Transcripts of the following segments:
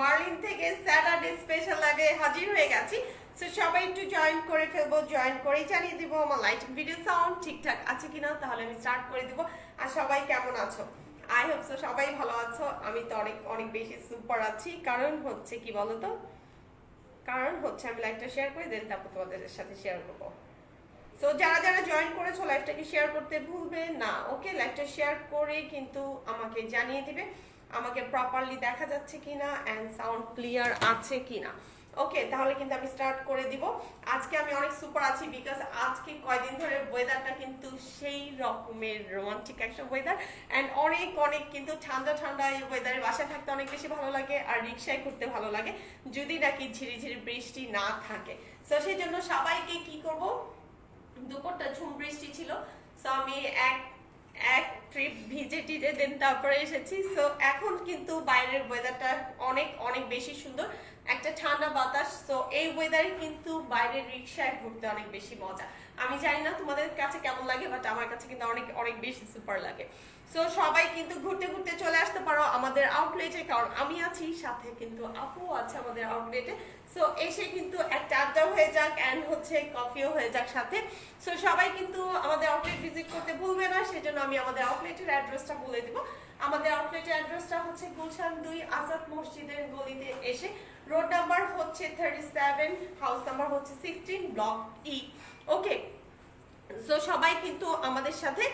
Marlin থেকে Saturday special লাইভে হাজির হয়ে গেছি। সো সবাই একটু জয়েন করে ফেলবো, জয়েন করেই জানিয়ে দিব আমার লাইটিং ভিডিও সাউন্ড ঠিকঠাক আছে কিনা, তাহলে আমি স্টার্ট করে দিব। আর সবাই কেমন আছো? আই হোপ সো সবাই ভালো আছো। আমি তো অনেক অনেক বেশি সুপার আছি। কারণ হচ্ছে কি বলতো, কারণ হচ্ছে আমি লাইভটা শেয়ার করে দেন, তারপর তোমাদের সাথে শেয়ার করবো। সো যারা যারা জয়েন করেছো লাইভটাকে শেয়ার করতে ভুলবে না। ওকে, লাইভটা শেয়ার করে কিন্তু আমাকে জানিয়ে দিবে আমাকে প্রপারলি দেখা যাচ্ছে কিনা এন্ড সাউন্ড ক্লিয়ার আছে কিনা। ওকে, তাহলে কিন্তু আমি স্টার্ট করে দিব। আজকে আমি অনেক সুপার আছি বিকজ আজকে কয়দিন ধরে ওয়েদারটা কিন্তু সেই রকমের রোমান্টিক একটা ওয়েদার এন্ড অনেক অনেক কিন্তু ঠান্ডা ঠান্ডা এই ওয়েদারে বাসায় থাকতে অনেক বেশি ভালো লাগে আর রিক্সায় ঘুরতে ভালো লাগে যদি নাকি ঝিরিঝিরি বৃষ্টি না থাকে। সো সেই জন্য সবাইকে কি করব, দুপুরটা ঝুম বৃষ্টি ছিল, সো আমি এক এক ট্রিপ ভিজে টিজে দেন তারপরে এসেছি। সো এখন কিন্তু বাইরের ওয়েদারটা অনেক অনেক বেশি সুন্দর, একটা ঠান্ডা বাতাস। সো এই ওয়েদারে কিন্তু বাইরের রিক্সায় ঘুরতে অনেক বেশি মজা। আমি জানি না তোমাদের কাছে কেমন লাগে, বাট আমার কাছে কিন্তু অনেক অনেক বেশি সুপার লাগে। সো সবাই কিন্তু ঘুরতে ঘুরতে চলে আসতে পারো আমাদের আউটলেটে, কারণ আমি আছি সাথে, কিন্তু আপু আছে আমাদের আউটলেটে। সো এসে কিন্তু একটা আড্ডা হয়ে যাক এন্ড হচ্ছে কফিও হয়ে যাক সাথে। সো সবাই কিন্তু আমাদের আউটলেট ভিজিট করতে ভুলবে না, সেজন্য আমি আমাদের আউটলেটের অ্যাড্রেসটা বলে দিব। আমাদের আউটলেটের অ্যাড্রেসটা হচ্ছে গুলশান 2 আজাদ মসজিদের গলিতে এসে, রোড নাম্বার হচ্ছে 37, হাউস নাম্বার হচ্ছে 16, ব্লক ই। ওকে, সো সবাই কিন্তু আমাদের সাথে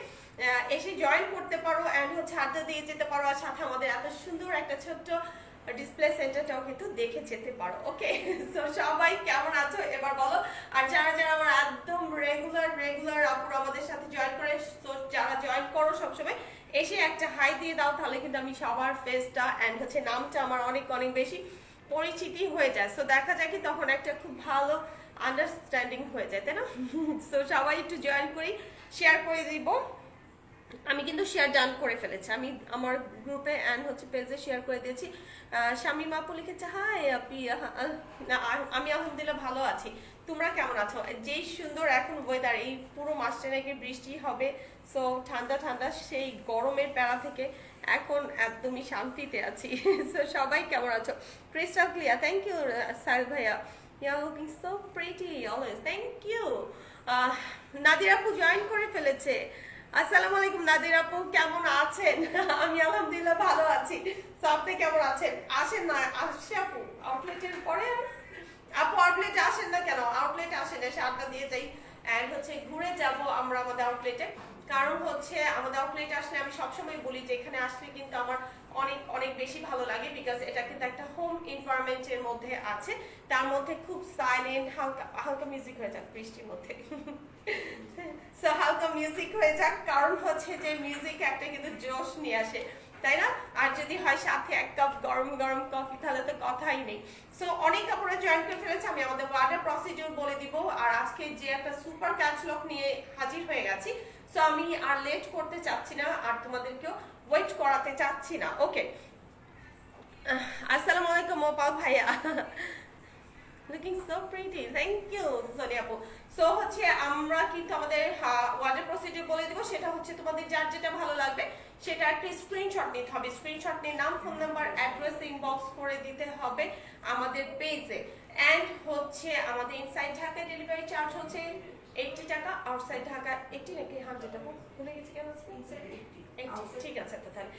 এসে জয়েন করতে পারো এন্ড হচ্ছে আড্ডা দিয়ে যেতে পারো, আর সাথে আমাদের এত সুন্দর একটা ছোট্ট ডিসপ্লে সেন্টারটাও কিন্তু দেখে যেতে পারো। ওকে, সো সবাই কেমন আছো এবার বলো। আর যারা যারা আমার একদম রেগুলার আপুর আমাদের সাথে জয়েন করে, তো যারা জয়েন করো সবসময় এসে একটা হাই দিয়ে দাও, তাহলে কিন্তু আমি সবার ফেসটা এন্ড হচ্ছে নামটা আমার অনেক অনেক বেশি পরিচিতি হয়ে যায়। সো দেখা যায় কি তখন একটা খুব ভালো আন্ডারস্ট্যান্ডিং হয়ে যায়, তাই না? সো সবাই একটু জয়েন করি, শেয়ার করে দিব। আমি কিন্তু শেয়ার ডান করে ফেলেছি, আমি আমার গ্রুপে এন্ড হচ্ছে পেজে শেয়ার করে দিয়েছি। শামিম আপু লিখেছে হাই আপি, আমি আলহামদুলিল্লাহ ভালো আছি, তোমরা কেমন আছো? যেই সুন্দর এখন ওয়েদার, এই পুরো মাসটা নাকি বৃষ্টি হবে। সো ঠান্ডা ঠান্ডা সেই গরমের প্যারা থেকে এখন একদমই শান্তিতে আছি। সো সবাই কেমন আছো? ক্রিস্টাল ক্লিয়ার, থ্যাংক ইউ সাইল ভাইয়া, you are looking so pretty always, thank you. Nadir আপু জয়েন করে ফেলেছে। আসসালামু আলাইকুম নাদির আপু, কেমন আছেন? আমি আলহামদুলিল্লাহ ভালো আছি। তো আপনি কেমন আছেন? আসেন না, আসছে আপু আউটলেটের পরে। আপু আউটলেটে আসেন না কেন? আউটলেটে আসেন, এসে আড্ডা দিয়ে যাই এন্ড হচ্ছে ঘুরে যাব আমরা আমাদের আউটলেটে। কারণ হচ্ছে আমাদের আউটলেটে আসলে আমি সবসময় বলি যে এখানে আসলে কিন্তু আমার অনেক অনেক বেশি ভালো লাগে বিকজ এটা কিন্তু একটা হোম এনভায়রনমেন্টের মধ্যে আছে, তার মধ্যে খুব সাইলেন্ট, হালকা হালকা মিউজিক হয়ে যাক বৃষ্টির মধ্যে। সো হালকা মিউজিক হয়ে যাক, কারণ হচ্ছে যে মিউজিক একটা কিন্তু জোশ নিয়ে আসে, তাই না? আর যদি হয় সাথে এক কাপ গরম গরম কফি, তাহলে তো কথাই নেই। সো অনেক কাপড়ে জয়েন করে ফেলেছে, আমি আমাদের ওয়াটার প্রসিডিউর বলে দিব। আর আজকে যে একটা সুপার ক্যাচলক নিয়ে হাজির হয়ে গেছি, সো আমি আর লেট করতে চাচ্ছি না আর তোমাদেরকেও ওয়েট করাতে চাচ্ছি না। ওকে, আসসালামু আলাইকুম মোপাল ভাইয়া, looking so pretty, thank you Sonia আপু। সো হচ্ছে আমরা কিন্তু আমাদের ওয়াটার প্রসিডিউর বলে দিব, সেটা হচ্ছে তোমাদের যার যেটা ভালো লাগবে সেটা একটা স্ক্রিনশট নিতে হবে। স্ক্রিনশট নিয়ে নাম, ফোন নাম্বার, অ্যাড্রেস ইনবক্স করে দিতে হবে আমাদের পেজে। এন্ড হচ্ছে আমাদের ইনসাইড ঢাকা ডেলিভারি চার্জ হচ্ছে 80 টাকা, আউটসাইড ঢাকা 80 নাকি 100 টাকা ভুলে গেছি কেন, 80 ঠিক আছে। তো তাহলে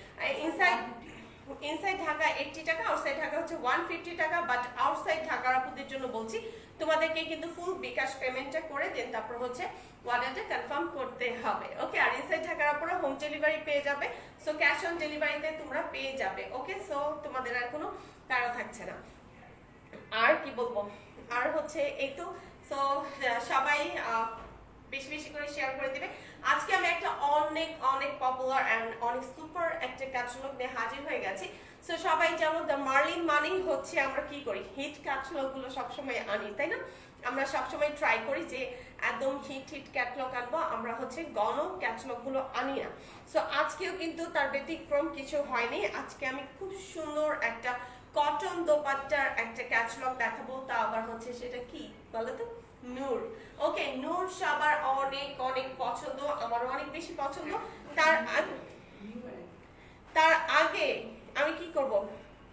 ইনসাইড ঢাকা 80 টাকা, আউটসাইড ঢাকা হচ্ছে 150 টাকা। বাট আউটসাইড ঢাকার আপুদের জন্য বলছি তোমাদেরকে কিন্তু ফুল বিকাশ পেমেন্টটা করে দেন, তারপর হচ্ছে অর্ডারটা কনফার্ম করতে হবে। ওকে, আর ইনসাইড ঢাকার আপুরা হোম ডেলিভারি পেয়ে যাবে। সো ক্যাশ অন ডেলিভারিতে তোমরা পেয়ে যাবে। ওকে, সো তোমাদের আর কোনো প্যারা থাকছে না। আর কি বলবো, আর হচ্ছে এই তো। সো সবাই বেশি বেশি করে শেয়ার করে দিবে। আজকে আমি একটা অনেক অনেক পপুলার এন্ড অনেক সুপার একটা ক্যাটালগ নিয়ে হাজির হয়ে গেছি। সো সবাই জানো দ্য মার্লিন মানেই হচ্ছে আমরা কি করি, হিট ক্যাটালগ গুলো সবসময় আনি, তাই না? আমরা সবসময় ট্রাই করি যে একদম হিট ক্যাটালগ আনবো, আমরা হচ্ছে গণ ক্যাটালগ গুলো আনি না। সো আজকেও কিন্তু তার ব্যতিক্রম কিছু হয়নি। আজকে আমি খুব সুন্দর একটা কটন দোপাট্টার একটা ক্যাটালগ দেখাবো, তা আবার হচ্ছে সেটা কি বলো তো, নূর। ওকে, নূর সবার অনেক অনেক পছন্দ, আমার অনেক বেশি পছন্দ। তার আগে আমি কি করব,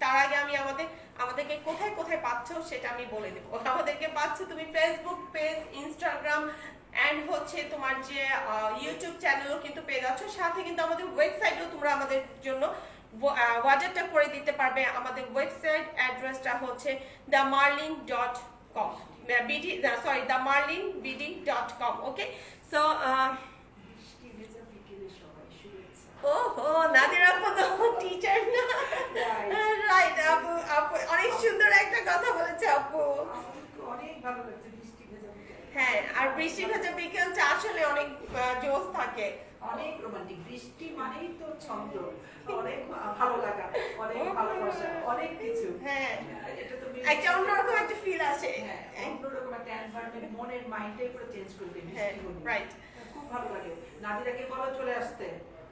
তার আগে আমি আমাদের আমাদেরকে কোথায় কোথায় পাচ্ছ সেটা আমি বলে দেবো। আমাদেরকে পাচ্ছ তুমি ফেসবুক পেজ, ইনস্টাগ্রাম এন্ড হচ্ছে তোমার যে ইউটিউব চ্যানেলও কিন্তু পেয়ে যাচ্ছ। সাথে কিন্তু আমাদের ওয়েবসাইটও তোমরা আমাদের জন্য অর্ডারটা করে দিতে পারবে। আমাদের ওয়েবসাইট অ্যাড্রেসটা হচ্ছে themarlin.com, bd sorry themarlinbd.com. ওকে, সো ওহো নাদিরা আপু তো টিচার না, রাইট? আপু আপু অনেক সুন্দর একটা কথা বলেছে আপু। অনেক ভালো লাগছে বৃষ্টি ভেজা বিকেল। হ্যাঁ, আর বৃষ্টি ভেজা বিকেলটা আসলে অনেক জোশ থাকে, অনেক রোমান্টিক। বৃষ্টি মানেই তো ছন্দ, অনেক ভালো লাগা, অনেক ভালোবাসা, অনেক কিছু। হ্যাঁ, এটা তো একটা অন্যরকম একটা ফিল আসে। হ্যাঁ, অন্যরকম একটা এনভায়রনমেন্ট, মনের মাইন্ডটাই পুরো চেঞ্জ করে দেয় বৃষ্টি হলে। রাইট, খুব ভালো লাগে। নাদিরাকে বলো চলে আসতে।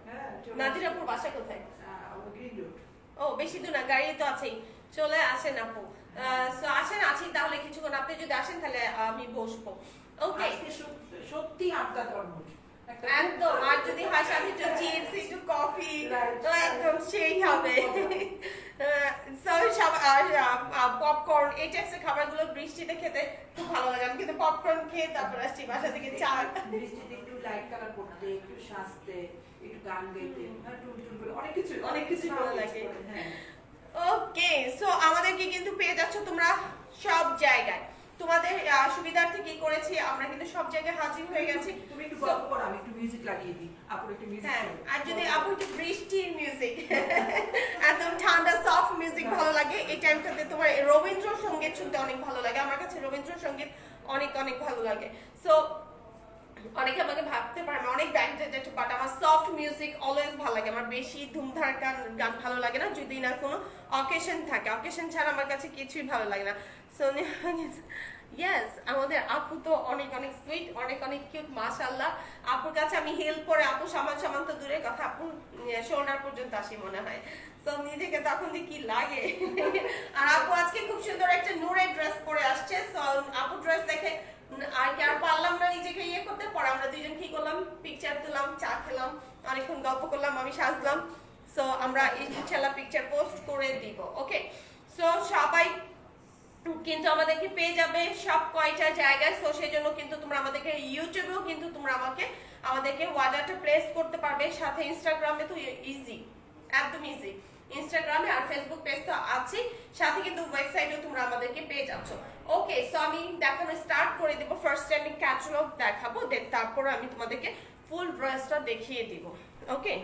হ্যাঁ, নাদিরাপুর বাসা কোথায়? Green road. ও বেশি দূর না, গাড়ি তো আছেই, চলে আসেন আপু। সো আসেন, আছি তাহলে কিছুক্ষণ। আপনি যদি আসেন তাহলে আমি বসবো। ওকে, সত্যি আড্ডা ধর্ম একদম। আর যদি হয় সাথে একটু চিপস, একটু কফি, তো একদম সেই হবে। পপকর্ন, এই টাইপসের খাবারগুলো বৃষ্টিতে খেতে খুব ভালো লাগে। আমি কিন্তু পপকর্ন খেয়ে তারপর আসছি বাসা থেকে চা। বৃষ্টিতে একটু লাইট কালার করতে, একটু সাজতে, একটু গান গাইতে, টুনটুন করে অনেক কিছু ভালো লাগে। হ্যাঁ, ওকে, সো আমাদেরকে কিন্তু পেয়ে যাচ্ছ তোমরা সব জায়গায়। তোমাদের সুবিধার্থে কি করেছি, আমরা কিন্তু সব জায়গায় হাজির হয়ে গেছি। তুমি একটু গল্প করো, আমি একটু মিউজিক লাগিয়ে দিই। আপুর একটু মিউজিক। হ্যাঁ, আর যদি আপু একটু বৃষ্টির মিউজিক, একদম ঠান্ডা সফট মিউজিক ভালো লাগে এই টাইমটাতে। তোমার রবীন্দ্রসঙ্গীত শুনতে অনেক ভালো লাগে, আমার কাছে রবীন্দ্রসঙ্গীত অনেক অনেক ভালো লাগে। সো অনেকে আমাকে ভাবতে পারে আমি অনেক ব্যাকডেটেড, বাট আমার সফট মিউজিক অলওয়েজ ভালো লাগে। আমার বেশি ধুমধার গান ভালো লাগে না, যদি না কোনো অকেশন থাকে। অকেশন ছাড়া আমার কাছে কিছুই ভালো লাগে না। সো ইয়েস, আমাদের আপু তো অনেক অনেক সুইট, অনেক অনেক কিউট, মাশাআল্লাহ। আপুর কাছে আমি হেল্প করে, আপু সমান সমান তো দূরের কথা, আপু শোল্ডার পর্যন্ত আসি মনে হয়। তো নিজেকে তখন দিয়ে কি লাগে। আর আপু আজকে খুব সুন্দর একটা নূরের ড্রেস পরে আসছে। সো আপু ড্রেস দেখে আর কি আর পারলাম না নিজেকে ইয়ে করতে। পরে আমরা দুইজন কি করলাম, পিকচার তুললাম, চা খেলাম, অনেকক্ষণ গল্প করলাম, আমি সাজলাম। সো আমরা ইনশাআল্লাহ পিকচার পোস্ট করে দিব। ওকে, সো সবাই কিন্তু আমাদেরকে পেয়ে যাবে সব কয়টা জায়গায়। সো সেই জন্য কিন্তু তোমরা আমাদেরকে ইউটিউবেও কিন্তু তোমরা আমাদেরকে অর্ডারটা প্লেস করতে পারবে। সাথে ইনস্টাগ্রামে তো ইজি, একদম ইজি। ইনস্টাগ্রামে আর ফেসবুক পেজ তো আছে, সাথে কিন্তু ওয়েবসাইটেও তোমরা আমাদেরকে পেয়ে যাচ্ছ। ওকে, সো আমি দেখানো স্টার্ট করে দেবো। ফার্স্ট আমি ক্যাটালগ দেখাবো, দেন তারপর আমি তোমাদেরকে ফুল ড্রেসটা দেখিয়ে দিব। ওকে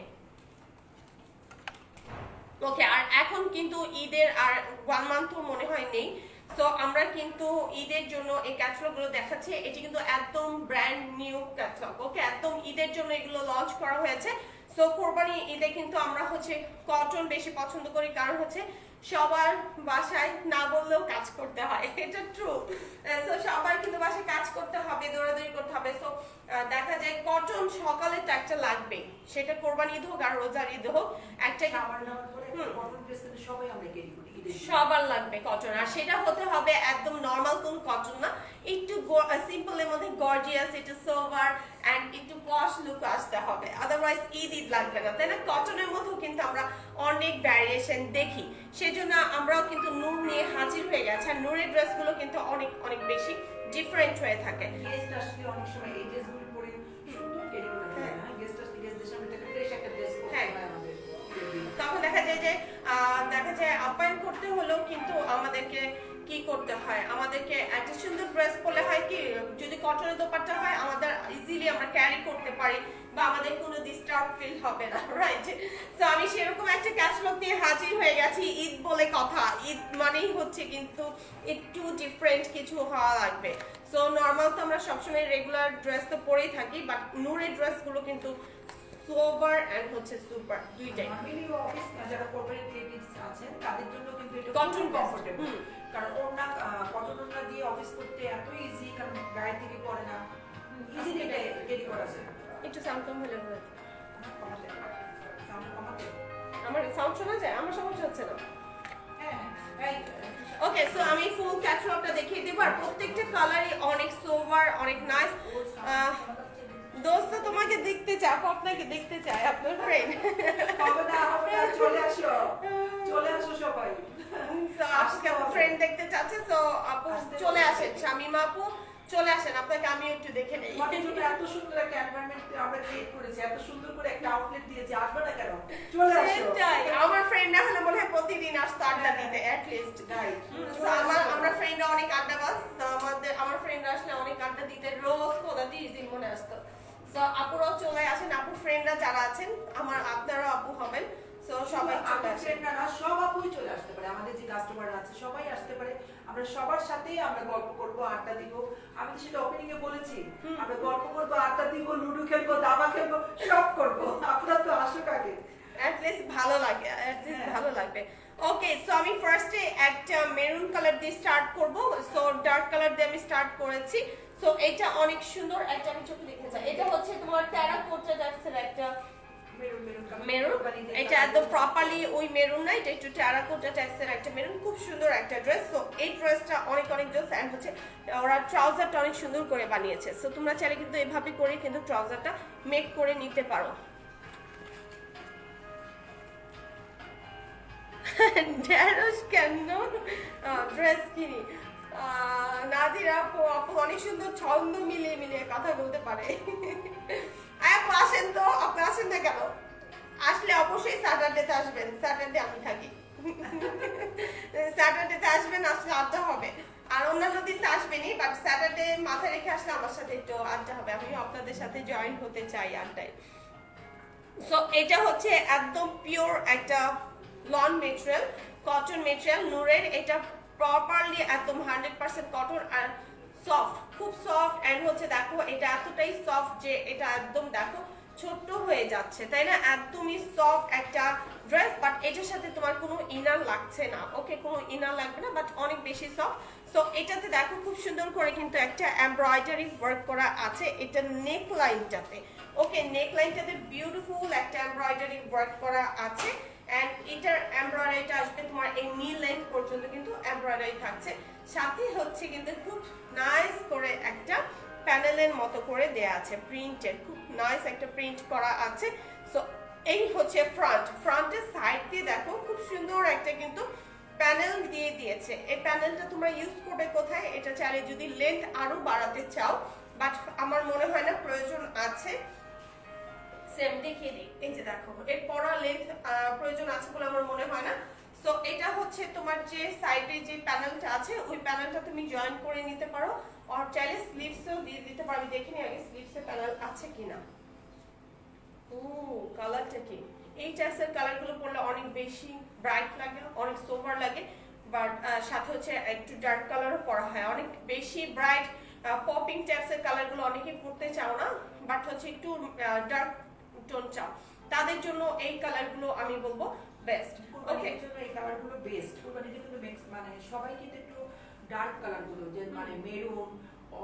ওকে, আর এখন কিন্তু ঈদের আর 1 মান্থও মনে হয় নেই। সো আমরা কিন্তু ঈদের জন্য এই ক্যাটালগ গুলো দেখাচ্ছি। এটি কিন্তু একদম ব্র্যান্ড নিউ ক্যাটালগ। ওকে, একদম ঈদের জন্য এগুলো লঞ্চ করা হয়েছে। সো কোরবানি ঈদে কিন্তু আমরা হচ্ছে কটন বেশি পছন্দ করি, কারণ হচ্ছে সবার বাসায় না বললেও কাজ করতে হয়, এটা ট্রু। সো সবার কিন্তু বাসায় কাজ করতে হবে, দৌড়াদৌড়ি করতে হবে। সো দেখা যায় কটন সকালে তো একটা লাগবে, সেটা কোরবানি ঈদ হোক আর রোজার ঈদ হোক, একটা সবার লাগবে কটন। আর সেটা হতে হবে একদম নরমাল কোন কটন না, একটু সিম্পল এর মধ্যে গর্জিয়াস, একটু সোভার এন্ড একটু পশ লুক আসতে হবে, আদারওয়াইজ ঈদ লাগবে না, তাই না? কটনের মধ্যেও কিন্তু আমরা অনেক ভ্যারিয়েশন দেখি, সেজন্য আমরাও কিন্তু নূর নিয়ে হাজির হয়ে গেছে। আর নূরের ড্রেসগুলো কিন্তু অনেক অনেক বেশি ডিফারেন্ট হয়ে থাকে। গেস্ট আসলে অনেক সময় এই ড্রেসগুলো পরে সুন্দর ক্যারি করে দেয়। হ্যাঁ, গেস্ট আসলে গেস্টদের সামনে একটা ফ্রেশ একটা ড্রেস পরতে হয় আমাদের। তখন দেখা যায় যে আপ্যায়ন করতে হলেও কিন্তু আমাদেরকে কি করতে হয়, আমাদেরকে একটা সুন্দর ড্রেস পরলে হয় কি, যদি কটনের দোপাট্টা হয় আমাদের ইজিলি আমরা ক্যারি করতে পারি, বা আমাদের কোনো ডিস্টার্ব ফিল হবে না, রাইট? সো আমি সেরকম একটা ক্যাটালগ নিয়ে হাজির হয়ে গেছি। ঈদ বলে কথা, ঈদ মানেই হচ্ছে কিন্তু একটু ডিফারেন্ট কিছু হওয়া লাগবে। সো নর্মাল তো আমরা সবসময় রেগুলার ড্রেস তো পরেই থাকি, বাট নূরের ড্রেসগুলো কিন্তু সোবার এন্ড হচ্ছে সুপার দুইটাই। নরমালি অফিস যারা কর্পোরেট ক্রিয়েটিভস আছেন তাদের জন্য কিন্তু এটা কটন কমফোর্টেবল, কারণ ওড়না কটন ওড়না দিয়ে অফিস করতে এত ইজি, কারণ গায়ে থেকে পড়ে না, ইজিলি এটা ক্যারি করা যায়। একটু সাউন্ড কম হলে হবে, সাউন্ড কমাতে আমার সাউন্ড শোনা যায়, আমার সমস্যা হচ্ছে না। হ্যাঁ, ওকে, সো আমি ফুল ক্যাটালগটা দেখিয়ে দেব। আর প্রত্যেকটা কালারই অনেক সোভার, অনেক নাইস। দোস্ত তোমাকে দেখতে চায়, আপনাকে দেখতে চায়, আপনার ফ্রেন্ড। হবে না, চলে আসো সবাই। So, আপুকে আপু ফ্রেন্ড দেখতে চাচ্ছে, সো আপু চলে আসেন, শামিমা আপু চলে আসেন, আপনাকে আমি একটু দেখে নেই। তোমাদের জন্য এত সুন্দর একটা এনভায়রনমেন্ট আমরা ক্রিয়েট করেছি, এত সুন্দর করে একটা আউটলেট দিয়েছি, আসবে না কেন? চলে আসো। সেটাই, আমার ফ্রেন্ডরা হলে মনে হয় প্রতিদিন আসতো আড্ডা দিতে at least। Right. So, আমরা ফ্রেন্ডরা অনেক আড্ডাবাজ, তো আমার ফ্রেন্ডরা আসলে অনেক আড্ডা দিতে রোজ খোদা 30 দিন মনে আসতো। সো আপুরাও চলে আসেন, আপুর ফ্রেন্ডরা যারা আছেন আপনারাও আপু হবেন, সো সবাই চলে আসেন। ফ্রেন্ডরা না, সব আপুই চলে আসতে পারে, আমাদের যে কাস্টমার আছে সবাই আসতে পারে, আমরা সবার সাথেই আমরা গল্প করব, আড্ডা দিব। আমি তো সেটা ওপেনিং এ বলেছি, আমরা গল্প করব, আড্ডা দিব, লুডো খেলবো, দাবা খেলবো, সব করব। আপনারা তো আসুক আগে। at least ভালো লাগে, at least ভালো লাগবে। ওকে, সো আমি ফার্স্টে একটা মেরুন কালার দিয়ে স্টার্ট করব, সো ডার্ক কালার দিয়ে আমি স্টার্ট করেছি। সো এটা অনেক সুন্দর একটা, আমি চোখে দেখতে চাই, এটা হচ্ছে তোমার টেরাকোটা টাইপসের একটা মেরুন, এটা একদম প্রপারলি ওই মেরুন না, এটা একটু টেরাকোটা টাইপসের একটা মেরুন, খুব সুন্দর একটা ড্রেস। সো এই ড্রেসটা অনেক জোস, এন্ড হচ্ছে ওরা ট্রাউজারটা অনেক সুন্দর করে বানিয়েছে। সো তোমরা চাইলে কিন্তু এভাবে করে কিন্তু ট্রাউজারটা মেক করে নিতে পারো। ঢেঁড়স কেন ড্রেস কিনি, নাদিরা আপু অনেক সুন্দর ছন্দ মিলিয়ে মিলিয়ে কথা বলতে পারে। আপু আসেন তো, আপনি আসেন না কেন? আসলে অবশ্যই স্যাটারডেতে আসবেন, স্যাটারডে আমি থাকি। স্যাটারডেতে আসবেন, আসলে আড্ডা হবে। আর অন্যান্য দিন তো আসবেনই, বাট স্যাটারডে মাথায় রেখে আসলে আমার সাথে একটু আড্ডা হবে, আমি আপনাদের সাথে জয়েন হতে চাই আড্ডায়। সো এটা হচ্ছে একদম পিওর একটা লন মেটেরিয়াল, কটন মেটেরিয়াল নূরের, এটা প্রপারলি একদম 100% কটন আর সফট, খুব সফট। এন্ড হচ্ছে দেখো এটা এতটাই সফট যে এটা একদম দেখো ছোট্ট হয়ে যাচ্ছে, তাই না? একদমই সফট একটা ড্রেস, বাট এটার সাথে তোমার কোনো ইনার লাগছে না, ওকে, কোনো ইনার লাগবে না, বাট অনেক বেশি সফট। সো এটাতে দেখো খুব সুন্দর করে কিন্তু একটা এমব্রয়ডারি ওয়ার্ক করা আছে এটা নেক লাইনটাতে, ওকে, নেক লাইনটাতে বিউটিফুল একটা এমব্রয়ডারি ওয়ার্ক করা আছে। এন্ড এটার এমব্রয়ডারিটা আসবে তোমার এই নি লেন্থ পর্যন্ত কিন্তু এমব্রয়ডারি থাকছে, সাথে হচ্ছে কিন্তু খুব নাইস করে একটা প্যানেলের মতো করে দেয়া আছে, প্রিন্টের খুব নাইস একটা প্রিন্ট করা আছে। সো এই হচ্ছে ফ্রন্টের সাইড দিয়ে দেখো খুব সুন্দর একটা কিন্তু প্যানেল দিয়ে দিয়েছে। এই প্যানেলটা তোমরা ইউজ করবে কোথায়? এটা চাইলে যদি লেন্থ আরো বাড়াতে চাও, বাট আমার মনে হয় না প্রয়োজন আছে। সেম দেখিয়ে দিই, এই যে দেখো এর পরা লেন্থ প্রয়োজন আছে বলে আমার মনে হয় না। সো এটা হচ্ছে তোমার যে সাইডে যে প্যানেলটা আছে ওই প্যানেলটা তুমি জয়েন করে নিতে পারো, আর চাইলে স্লিভসও দিয়ে দিতে পারো। আমি দেখে নিই আগে স্লিভসের প্যানেল আছে কিনা। ও কালারটা কি, এই টাইপসের কালারগুলো পরলে অনেক বেশি ব্রাইট লাগে, অনেক সোবার লাগে, বাট সাথে হচ্ছে একটু ডার্ক কালারও পরা হয়, অনেক বেশি ব্রাইট পপিং টাইপসের কালারগুলো অনেকেই পরতে চাও না, বাট হচ্ছে একটু ডার্ক টোন চাও, তাদের জন্য এই কালারগুলো আমি বলবো বেস্ট। ওকে, এর জন্য এই কালারগুলো বেস্ট। কুরবানিতে কিন্তু মানে সবাই কিন্তু একটু ডার্ক কালারগুলো, যে মানে মেরুন,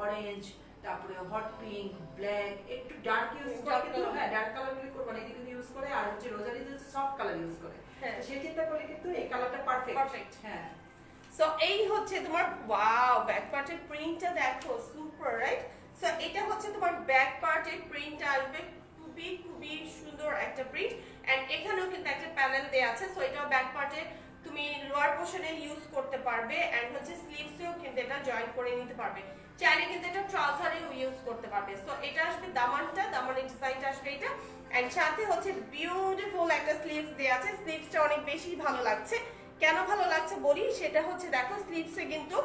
অরেঞ্জ, তারপরে হট পিঙ্ক, ব্ল্যাক, একটু ডার্ক ইউজ করে, কিন্তু হ্যাঁ ডার্ক কালারগুলো কুরবানিতে কিন্তু ইউজ করে, আর হচ্ছে রোজারিতে হচ্ছে সফট কালার ইউজ করে। হ্যাঁ, সেই চিন্তা করলে কিন্তু এই কালারটা পারফেক্ট। হ্যাঁ, সো এই হচ্ছে তোমার ওয়াও ব্যাক পার্টের প্রিন্টটা দেখো, সুপার, রাইট? সো এটা হচ্ছে তোমার ব্যাক পার্টের প্রিন্টটা আসবে, খুবই খুবই সুন্দর একটা প্রিন্ট। এন্ড এখানেও কিন্তু একটা প্যানেল দেয়া আছে, সো এটা ব্যাক পার্টে তুমি লোয়ার পোর্শনে ইউজ করতে পারবে, এন্ড হচ্ছে স্লিভসেও কিন্তু এটা জয়েন করে নিতে পারবে, চাইলে কিন্তু এটা ট্রাউজারেও ইউজ করতে পারবে। সো এটা আসবে দামানের ডিজাইনটা আসবে এটা, এন্ড সাথে হচ্ছে বিউটিফুল একটা স্লিভস দেয়া আছে। স্লিভসটা অনেক বেশি ভালো লাগছে, কেন ভালো লাগছে বলি, সেটা হচ্ছে দেখো স্লিভসে কিন্তু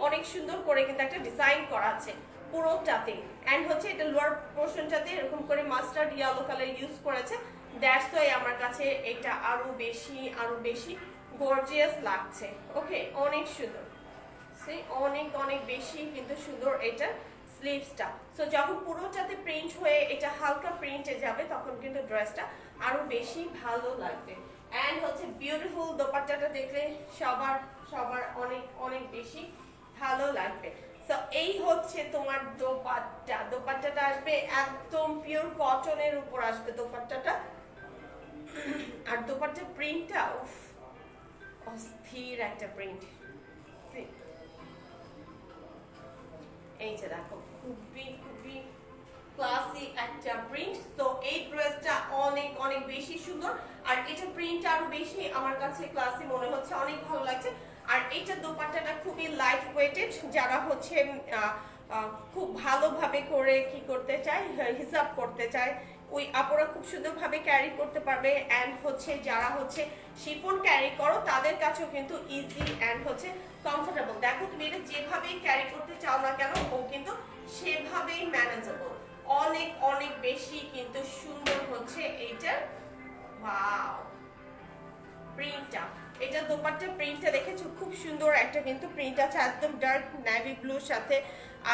অনেক সুন্দর করে কিন্তু একটা ডিজাইন করা আছে পুরোটাতে, এন্ড হচ্ছে এটা লোয়ার পোর্শনটাতে এরকম করে মাস্টার্ড ইয়েলো কালার ইউজ করেছে, দ্যাটস ওয়াই আমার কাছে এটা আরো বেশি গর্জিয়াস লাগছে। ওকে, অনেক সুন্দর, অনেক বেশি কিন্তু সুন্দর এটা স্লিভসটা। সো যখন পুরোটাতে প্রিন্ট হয়ে এটা হালকা প্রিন্টে যাবে তখন কিন্তু ড্রেসটা আরো বেশি ভালো লাগবে। এন্ড হচ্ছে বিউটিফুল দোপাট্টাটা দেখলে সবার অনেক বেশি ভালো লাগবে। সো এই হচ্ছে তোমার দোপাট্টাটা আসবে একদম পিওর কটনের উপর আসবে দোপাট্টাটা, আর দোপাট্টার প্রিন্টটা অস্থির একটা প্রিন্ট। এই যে দেখো খুবই ক্লাসি একটা প্রিন্ট। তো এই ড্রেসটা অনেক অনেক বেশি সুন্দর, আর এটা প্রিন্ট আরো বেশি আমার কাছে ক্লাসি মনে হচ্ছে, অনেক ভালো লাগছে। আর এটা দোপাট্টাটা খুবই লাইট ওয়েটেড, যারা হচ্ছে খুব ভালোভাবে করে কি করতে চায়, হিসাব করতে চায়, ওই আপুরা খুব সুন্দরভাবে ক্যারি করতে পারবে। অ্যান্ড হচ্ছে যারা হচ্ছে শিফন ক্যারি করো তাদের কাছেও কিন্তু ইজি অ্যান্ড হচ্ছে কমফোর্টেবল। দেখো তুমি এটা যেভাবেই ক্যারি করতে চাও না কেন, ও কিন্তু সেভাবেই ম্যানেজেবল। অনেক অনেক বেশি কিন্তু সুন্দর হচ্ছে এইটার ওয়াও প্রিন্টটা। এটা দোপাট্টা প্রিন্টটা দেখেছো, খুব সুন্দর একটা কিন্তু প্রিন্ট আছে, একদম ডার্ক নেভি ব্লুর সাথে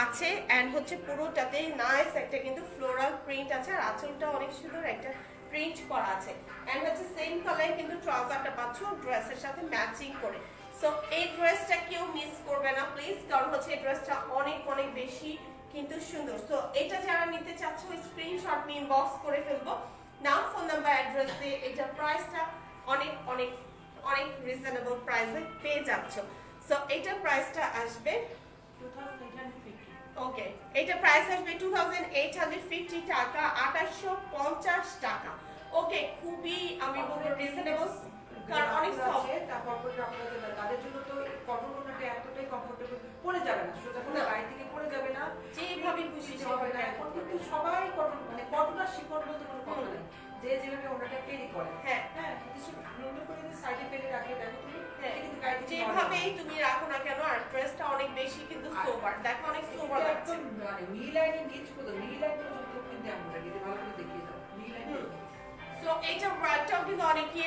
আছে। অ্যান্ড হচ্ছে পুরোটাতে নাইস একটা কিন্তু ফ্লোরাল প্রিন্ট আছে, আর আঁচলটা অনেক সুন্দর একটা প্রিন্ট করা আছে। অ্যান্ড হচ্ছে সেম কালারে কিন্তু ট্রাউজারটা পাচ্ছ ড্রেসের সাথে ম্যাচিং করে। সো এই ড্রেসটা কেউ মিস করবে না প্লিজ, কারণ হচ্ছে এই ড্রেসটা অনেক অনেক বেশি কিন্তু সুন্দর। সো এটা যারা নিতে চাচ্ছ স্ক্রিনশট নিয়ে ইনবক্স করে ফেলবো, নাম, ফোন নাম্বার, অ্যাড্রেস দিয়ে। এটার প্রাইসটা অনেক অনেক অনেক রিজনেবল প্রাইসে পেয়ে যাচ্ছ। সো এটার প্রাইসটা আসবে 2850। ওকে, এটা প্রাইস আসবে 2850 টাকা, 2850 টাকা। ওকে, খুবই আমি বলবো রিজনেবল, কারণ অনেক সফট। তারপর আপনাদের তাদের জন্য তো কটন ওনাটা এতটাই কমফোর্টেবল, পরে যাবে না, সোজা করে গায়ে থেকে পরে যাবে না, যেভাবে খুশি হবে না। সেভাবে এখন কিন্তু সবাই কটন, মানে কটন আর শিফন বলতে কোনো কথা নেই, যে যেভাবে ওনাটা ক্যারি করে। হ্যাঁ হ্যাঁ, কিছু সুন্দর করে সাইডে ফেলে রাখে, দেখো তুমি, হ্যাঁ, কিন্তু গায়ে থেকে যেভাবেই তুমি রাখো না কেন, আর ড্রেসটা অনেক বেশি কিন্তু সোবার, দেখো অনেক সোবার লাগছে। একদম মানে নি লাইনে নিচ পর্যন্ত, নি লাইন পর্যন্ত কিন্তু আমরা এটা ভালো করে দেখিয়ে দাও, নি লাইন। সো এইটা ওয়ার্কটাও কিন্তু অনেকে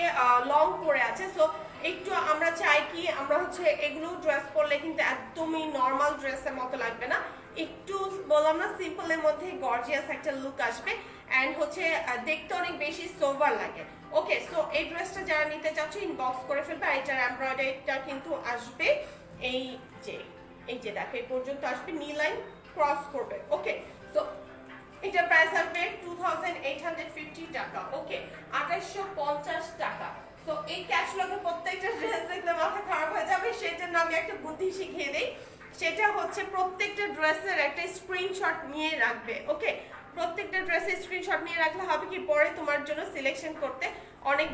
লং করে আছে। সো একটু আমরা চাই কি, আমরা হচ্ছে এগুলো ড্রেস পরলে কিন্তু একদমই নর্মাল ড্রেসের মতো লাগবে না, একটু বললাম না সিম্পলের মধ্যে গর্জিয়াস একটা লুক আসবে। অ্যান্ড হচ্ছে দেখতে অনেক বেশি সোভার লাগে। ওকে, সো এই ড্রেসটা যারা নিতে চাচ্ছ ইনবক্স করে ফেলবে। আর এটার এমব্রয়ডারিটা কিন্তু আসবে এই যে, এই যে দেখো এই পর্যন্ত আসবে, নি লাইন ক্রস করবে। ওকে, সো এটার প্রাইস আসবে 2850 টাকা। ওকে, 2850 টাকা। তো এই ক্যাটালগে প্রত্যেকটা ড্রেস দেখলে মাথা খারাপ হয়ে যাবে, সেই জন্য আমি একটা বুদ্ধি শিখিয়ে দেই। সেটা হচ্ছে প্রত্যেকটা ড্রেসের একটা স্ক্রিনশট নিয়ে রাখবে। ওকে, প্রত্যেকটা ড্রেসের স্ক্রিনশট নিয়ে রাখলে হবে কি, পরে তোমার জন্য সিলেকশন করতে অনেক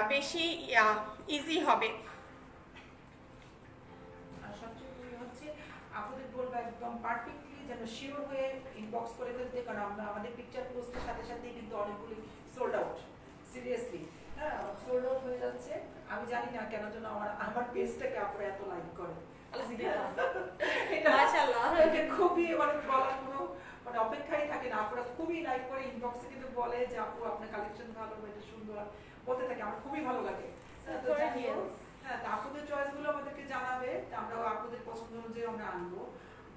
বেশি ইজি হবে। আর সবচেয়ে হচ্ছে আপনাদের বলবো একদম পারফেক্টলি যেন শিওর হয়ে ইনবক্স করে ফেলতে, কারণ আমরা আমাদের পিকচার পোস্টের সাথে সাথে কিন্তু অনেকগুলি সোল্ড আউট, সিরিয়াসলি হ্যাঁ সোল্ড আউট হয়ে যাচ্ছে। আমি জানি না কেন যেন আমার পেজটাকে আপনারা এত লাইক করে, মাশাআল্লাহ, এটা খুবই মানে বলার কোনো মানে অপেক্ষাই থাকে না, আপনারা খুবই লাইক করে ইনবক্সে কিন্তু বলে যে আপু আপনার কালেকশন ভালো, এটা সুন্দর, বলতে থাকে, আমার খুবই ভালো লাগে। তো যাই হোক, হ্যাঁ, তা আপনাদের চয়েসগুলো আমাদেরকে জানাবে, তা আমরাও আপনাদের পছন্দ অনুযায়ী আমরা আনবো।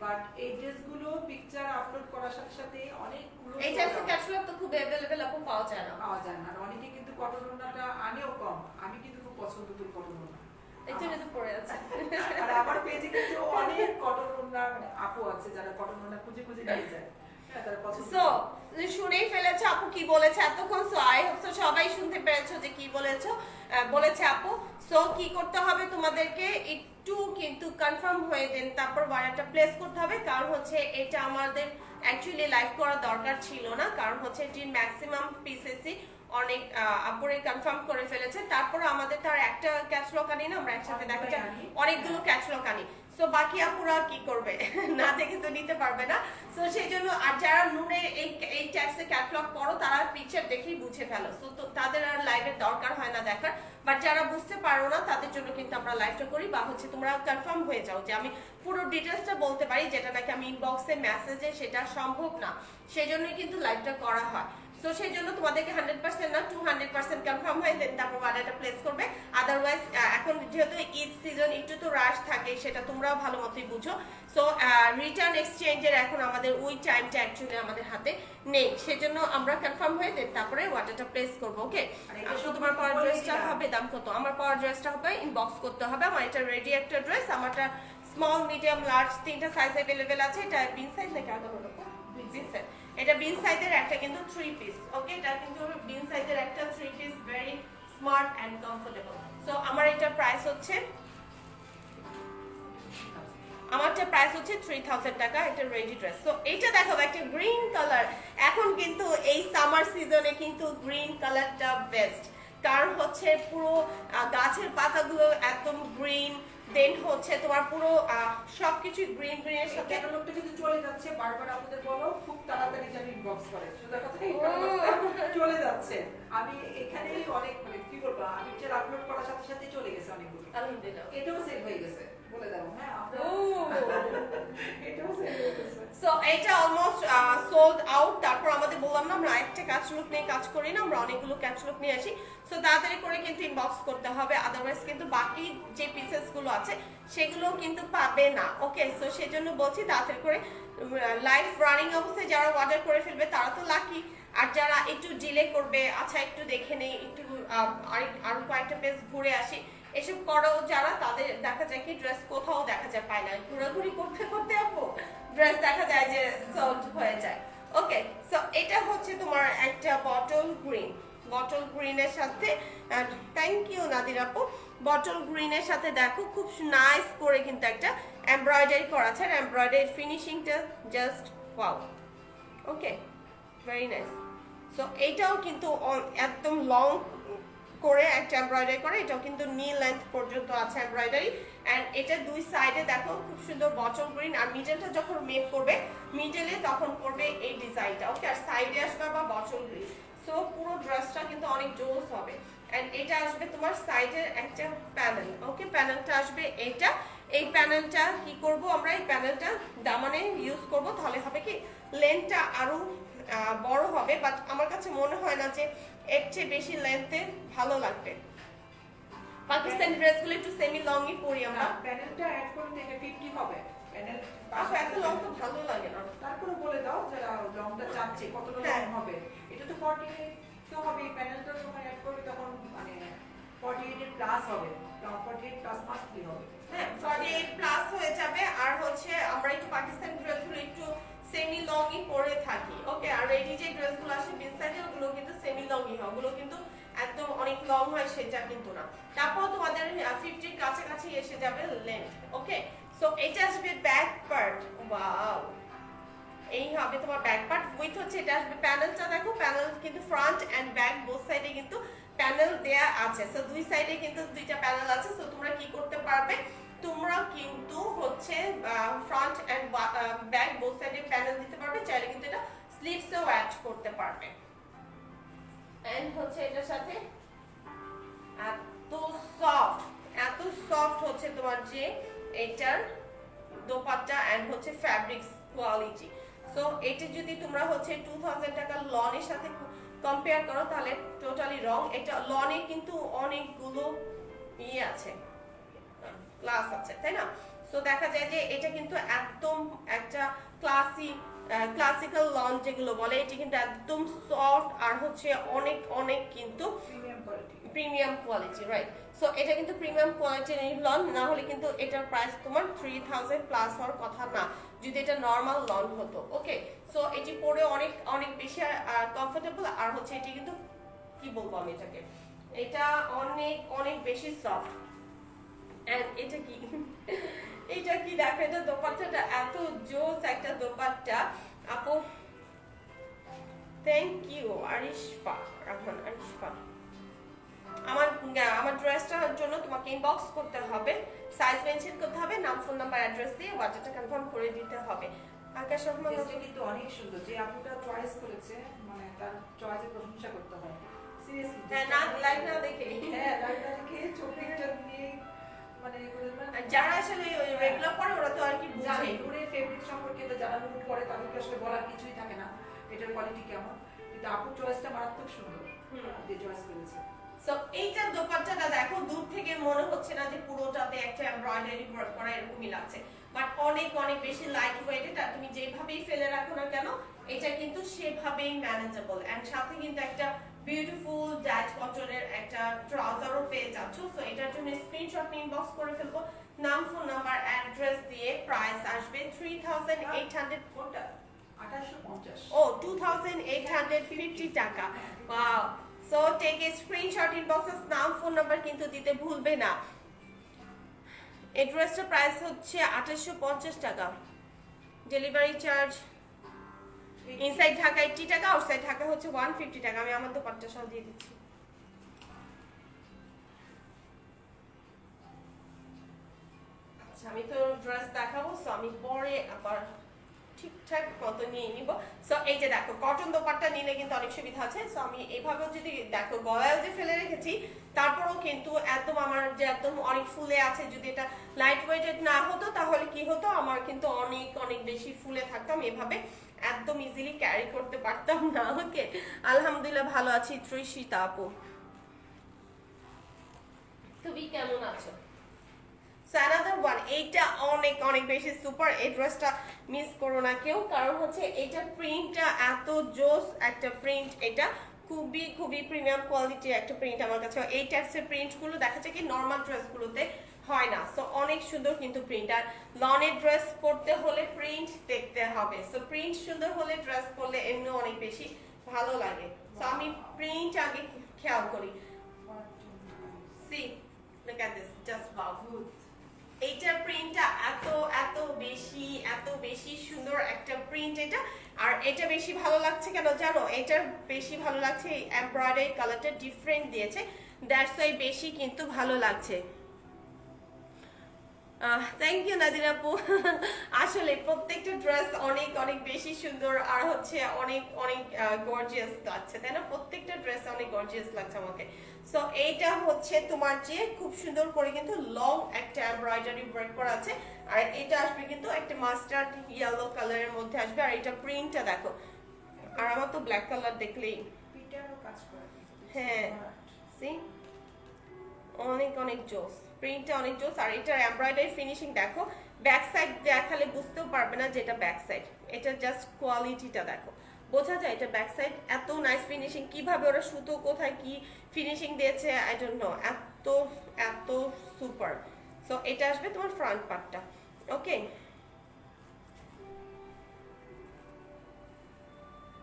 বাট এই ড্রেসগুলো পিকচার আপলোড করার সাথে সাথে অনেকগুলো এই টাইপের ক্যাটালগ তো খুব अवेलेबल আপু পাওয়া যায় না। পাওয়া যায় না, আর অনেকে কিন্তু কটন ওড়নাটা আনেও কম। আমি কিন্তু খুব পছন্দ করি কটন ওড়না, এই জন্য তো পড়ে আছে। আর আমার পেজে কিন্তু অনেক কটন ওড়না আপু আছে যারা কটন ওড়না খুঁজে খুঁজে নিয়ে যায়। হ্যাঁ, তারা পছন্দ সো শুনেই ফেলেছো আপু কি বলেছে এতক্ষণ। সো আই হোপ সো সবাই শুনতে পেরেছো যে কি বলেছে আপু। সো কি করতে হবে তোমাদেরকে, একটু কিন্তু কনফার্ম হয়ে দেন, তারপর অর্ডারটা প্লেস করতে হবে। কারণ হচ্ছে এটা আমাদের অ্যাকচুয়ালি লাইভ করা দরকার ছিল না, কারণ হচ্ছে এটির ম্যাক্সিমাম পিসেসই অনেক আপুরে কনফার্ম করে ফেলেছে। তারপর আমাদের তার একটা ক্যাটালগ আনি না, আমরা একসাথে দেখা যায় অনেকগুলো ক্যাটালগ আনি। সো বাকি আপুরা কি করবে, না দেখে তো নিতে পারবে না। সো সেই জন্য, আর যারা নুনের এই ট্যাক্সের ক্যাটালগ পড়ো তারা পিকচার দেখেই বুঝে ফেলো, সো তো তাদের আর লাইভের দরকার হয় না দেখার। বাট যারা বুঝতে পারো না তাদের জন্য কিন্তু আমরা লাইভটা করি, বা হচ্ছে তোমরা কনফার্ম হয়ে যাও যে আমি পুরো ডিটেলসটা বলতে পারি, যেটা নাকি আমি ইনবক্সে মেসেজে সেটা সম্ভব না, সেই জন্যই কিন্তু লাইভটা করা হয়। সো সেই জন্য তোমাদেরকে 100% না 200% কনফার্ম হয়ে দেন তারপর অর্ডারটা প্লেস করবে। আদারওয়াইজ এখন যেহেতু ঈদ সিজন একটু তো রাশ থাকে, সেটা তোমরাও ভালো মতোই বুঝো। সো রিটার্ন এক্সচেঞ্জের এখন আমাদের ওই টাইমটা অ্যাকচুয়ালি আমাদের হাতে নেই, সেজন্য আমরা কনফার্ম হয়ে দেন তারপরে অর্ডারটা প্লেস করবো। ওকে, আসলে তোমার পাওয়ার ড্রেসটা হবে দাম কত? আমার পাওয়ার ড্রেসটা হবে ইনবক্স করতে হবে। আমার এটা রেডি একটা ড্রেস, আমারটা স্মল মিডিয়াম লার্জ তিনটা সাইজ অ্যাভেলেবেল আছে। এটা বিন সাইজ নাকি আলাদা হলো? বিন সাইজ। এটা বিন সাইজের একটা কিন্তু 3 পিস। ওকে, এটা কিন্তু বিন সাইজের একটা 3 piece, very smart and comfortable. So আমার এটা প্রাইস হচ্ছে, আমারটা প্রাইস হচ্ছে 3000 টাকা। এটা রেডি ড্রেস। সো এইটা দেখো একটা গ্রিন কালার, এখন কিন্তু সামার সিজনে কিন্তু গ্রিন কালারটা বেস্ট, কারণ হচ্ছে পুরো গাছের পাতাগুলো একদম গ্রিন, দেন হচ্ছে তোমার পুরো সবকিছু গ্রিন গ্রিনের সাথে। ক্যাটালগটা কিন্তু চলে যাচ্ছে, বারবার আপনাদের বলো খুব তাড়াতাড়ি যেন ইনবক্স করে, সোজা কথা চলে যাচ্ছে। আমি এখানেই অনেক মানে কি বলবো, আমি যে আপলোড করার সাথে সাথে চলে গেছে অনেকগুলো, আলহামদুলিল্লাহ এটাও সেভ হয়ে গেছে বলে দাও। হ্যাঁ এটাও সেভ হয়ে গেছে। সো এটা অলমোস্ট সোল্ড আউট। তারপর আমাদের বললাম না আমরা একটা ক্যাটালগ নিয়ে কাজ করি না, আমরা অনেকগুলো ক্যাটালগ নিয়ে আসি। সো তাড়াতাড়ি করে কিন্তু ইনবক্স করতে হবে, আদারওয়াইজ কিন্তু বাকি যে পিসেস গুলো আছে সেগুলো কিন্তু পাবে না। ওকে, সো সেজন্য বলছি তাড়াতাড়ি করে লাইভ রানিং অবস্থায় যারা অর্ডার করে ফেলবে তারা তো লাকি, আর যারা একটু ডিলে করবে, আচ্ছা একটু দেখে নেই, একটু আরো কয়েকটা পেজ ঘুরে আসি, এসব করো যারা, তাদের দেখা যায় কি ড্রেস কোথাও দেখা যায় পায় না, ঘোরাঘুরি করতে করতে আপু ড্রেস দেখা যায় যে সোল্ড হয়ে যায়। ওকে, সো এটা হচ্ছে তোমার একটা বটল গ্রিনের সাথে, থ্যাংক ইউ নাদির আপু, বটল গ্রিনের সাথে দেখো খুব নাইস করে কিন্তু একটা এমব্রয়ডারি করা আছে, আর এমব্রয়ডারি ফিনিশিংটা জাস্ট ওয়াও। ওকে, ভেরি নাইস। সো এটাও কিন্তু একদম লং করে একটা এমব্রয়ডারি করে, এটাও কিন্তু নি লেন্থ পর্যন্ত আছে এমব্রয়ডারি, এন্ড এটা দুই সাইডে দেখো খুব সুন্দর বটল গ্রিন, আর মিডলটা যখন মেক করবে মিডলে তখন করবে এই ডিজাইনটা। ওকে, আর সাইডে আসবে বা বটল গ্রিন। সো পুরো ড্রেসটা কিন্তু অনেক জোস হবে, এন্ড এটা আসবে তোমার সাইডের একটা প্যানেল। ওকে, প্যানেলটা আসবে এটা, এই প্যানেলটা কি করব আমরা, এই প্যানেলটা দামানে ইউজ করব, তাহলে হবে কি লেন্থটা আরো বড় হবে, বাট আমার কাছে মনে হয় না যে এর চেয়ে বেশি লেন্থে ভালো লাগবে। পাকিস্তানি ড্রেসগুলো একটু সেমি লংই পরি আমরা। প্যানেলটা অ্যাড করে থেকে 50 হবে প্যানেল, এত লং তো ভালো লাগে না। তারপরে বলে দাও যারা লংটা চাচ্ছে কতটা লং হবে। এটা তো 48 তো হবে, প্যানেলটা যখন অ্যাড করবে তখন মানে 48 এর প্লাস হবে, 48 প্লাস মাস্ট কি হবে। হ্যাঁ, 48 প্লাস হয়ে যাবে। আর হচ্ছে আমরা একটু পাকিস্তানি ড্রেসগুলো একটু সেমি লংই পরে থাকি। ওকে, আর রেডি যে ড্রেসগুলো আসে বিনসাইডে ওগুলো কিন্তু সেমি লংই হয়, ওগুলো কিন্তু একদম অনেক লং হয় সেটা কিন্তু না। তারপর তোমাদের 50 এর কাছাকাছি এসে যাবে লেন্থ। ওকে, সো এটা আসবে ব্যাক পার্ট, ওয়াও, এই হবে তোমার ব্যাক পার্ট উইথ হচ্ছে এটা আসবে প্যানেলটা দেখো, প্যানেল কিন্তু ফ্রন্ট এন্ড ব্যাক বোথ সাইডে কিন্তু প্যানেল দেয়া আছে। সো দুই সাইডে কিন্তু দুইটা প্যানেল আছে। সো তোমরা কি করতে পারবে, তোমরা কিন্তু হচ্ছে ফ্রন্ট এন্ড ব্যাক বোথ সাইডে প্যানেল দিতে পারবে, চাইলে কিন্তু এটা স্লিভসেও অ্যাড করতে পারবে। এন্ড হচ্ছে এটার সাথে এত সফট হচ্ছে তোমার যে এটার দোপাট্টা এন্ড হচ্ছে ফ্যাব্রিক্স কোয়ালিটি। সো এটা যদি তোমরা হচ্ছে 2000 টাকা লনের সাথে কম্পেয়ার করো তাহলে টোটালি রং। এটা লনে কিন্তু অনেকগুলো ইয়ে আছে, ক্লাস আছে, তাই না? সো দেখা যায় যে এটা কিন্তু একদম একটা ক্লাসিক্যাল লন যেগুলো বলে, এটা কিন্তু একদম সফট আর হচ্ছে অনেক অনেক কিন্তু প্রিমিয়াম কোয়ালিটি, রাইট? সো এটা কিন্তু প্রিমিয়াম কোয়ালিটির লন, না হলে কিন্তু এটার প্রাইস তোমার 3000 প্লাস হওয়ার কথা না যদি এটা নরমাল লন হতো। ওকে, সো এটি পরে অনেক অনেক বেশি কমফোর্টেবল, আর হচ্ছে এটি কিন্তু কি বলবো আমি এটাকে, এটা অনেক অনেক বেশি সফট। এন্ড এটা কি এটা কি দেখো, এটা দোপাট্টাটা এত জোস একটা দোপাট্টা আপু, থ্যাংক ইউ আরিশফা রহমান। আরিশফা, আমার ড্রেসটার জন্য তোমাকে ইনবক্স করতে হবে, সাইজ মেনশন করতে হবে, নাম ফোন নাম্বার অ্যাড্রেস দিয়ে অর্ডারটা কনফার্ম করে দিতে হবে। আকাশ রহমান কিন্তু অনেক সুন্দর, যে আপুটা চয়েস করেছে মানে তার চয়েসের প্রশংসা করতে হয় সিরিয়াসলি। হ্যাঁ, না লাইভ না দেখে, হ্যাঁ লাইভ না দেখে চোখটা দিয়ে মানে যারা আসলে রেগুলার পরে ওরা তো আর কি বুঝে পুরো ফেব্রিক সম্পর্কে তো যারা নুট পরে তাদেরকে আসলে বলার কিছুই থাকে না এটার কোয়ালিটি কেমন, কিন্তু আপুর চয়েসটা মারাত্মক সুন্দর যে চয়েস করেছে। সো এইটা দোপাট্টাটা দেখো, দূর থেকে মনে হচ্ছে না যে পুরোটাতে একটা এমব্রয়ডারি ওয়ার্ক করা এরকমই লাগছে, বাট অনেক অনেক বেশি লাইট ওয়েট। এটা তুমি যেভাবেই ফেলে রাখো না কেন এটা কিন্তু সেভাবেই ম্যানেজেবল, এন্ড সাথে কিন্তু একটা বিউটিফুল ড্যাট কটনের একটা ট্রাউজারও পেয়ে যাচ্ছ। সো এটার জন্য স্ক্রিনশট ইনবক্স করে ফেলবো, নাম ফোন নাম্বার অ্যাড্রেস দিয়ে। প্রাইস আসবে 3800, কোনটা 2850, ও 2850 টাকা। Wow, so take a screenshot, ইনবক্সে নাম ফোন নাম্বার কিন্তু দিতে ভুলবে না। এই ড্রেসটার প্রাইস হচ্ছে 2850 টাকা, ডেলিভারি চার্জ ইনসাইড ঢাকা 80 টাকা, আউটসাইড ঢাকা হচ্ছে 150 টাকা। আমি আমার দোপাট্টা সহ দিয়ে দিচ্ছি। আচ্ছা, আমি তো ড্রেস দেখাবো, সো আমি পরে আবার ঠিকঠাক মতো নিয়ে নিব। সো এই যে দেখো, কটন দোপাট্টা নিলে কিন্তু অনেক সুবিধা আছে। সো আমি এইভাবেও যদি দেখো গলায় যে ফেলে রেখেছি, তারপরেও কিন্তু একদম আমার যে একদম অনেক ফুলে আছে, যদি এটা লাইট ওয়েটেড না হতো তাহলে কি হতো, আমার কিন্তু অনেক অনেক বেশি ফুলে থাকতাম, এভাবে একদম ইজিলি ক্যারি করতে পারতাম না। ওকে, আলহামদুলিল্লাহ ভালো আছি। ত্রিশিতা আপু, তুমি কেমন আছো? অ্যানাদার ওয়ান, এইটা অনেক অনেক বেশি সুপার। এই ড্রেসটা মিস করো না কেউ, কারণ হচ্ছে এটার প্রিন্টটা এত জোস একটা প্রিন্ট। এটা খুবই খুবই প্রিমিয়াম কোয়ালিটির একটা প্রিন্ট আমার কাছে। এই টাইপসের প্রিন্টগুলো দেখা যায় কি নর্মাল ড্রেসগুলোতে হয় না। সো অনেক সুন্দর কিন্তু প্রিন্ট। আর লনের ড্রেস পরতে হলে প্রিন্ট দেখতে হবে। সো প্রিন্ট সুন্দর হলে ড্রেস পরলে এমনি অনেক বেশি ভালো লাগে। সো আমি প্রিন্ট আগে খেয়াল করি। See, look at this, just wow. এইটার প্রিন্টটা এত এত বেশি সুন্দর একটা প্রিন্ট এটা। আর এটা বেশি ভালো লাগছে কেন জানো? এটার বেশি ভালো লাগছে এই এমব্রয়ডারি কালারটা ডিফারেন্ট দিয়েছে, দ্যাটস ওয়াই বেশি কিন্তু ভালো লাগছে। থ্যাংক ইউ নাদিরা আপু। আসলে প্রত্যেকটা ড্রেস অনেক অনেক বেশি সুন্দর, আর হচ্ছে অনেক অনেক গর্জিয়াস লাগছে, তাই না? প্রত্যেকটা ড্রেস অনেক গর্জিয়াস লাগছে আমাকে। সো এইটা হচ্ছে তোমার যে খুব সুন্দর করে কিন্তু লং একটা এমব্রয়ডারি ওয়ার্ক করা আছে, আর এটা আসবে কিন্তু একটা মাস্টার্ড ইয়েলো কালারের মধ্যে আসবে। আর এটা প্রিন্টটা দেখো, আর আমার তো ব্ল্যাক কালার দেখলেই, হ্যাঁ সি অনেক অনেক জোস, প্রিন্টটা অনেক জোস। আর এটার এমব্রয়ডারি ফিনিশিং দেখো, ব্যাক সাইড দেখালে বুঝতেও পারবে না যে এটা ব্যাক সাইড। এটা জাস্ট কোয়ালিটিটা দেখো, বোঝা যায় এটা ব্যাক সাইড। এত নাইস ফিনিশিং, কিভাবে ওরা সুতো কোথায় কি ফিনিশিং দিয়েছে আই ডোন্ট নো, এত এত সুপার। সো এটা আসবে তোমার ফ্রন্ট পার্টটা। ওকে,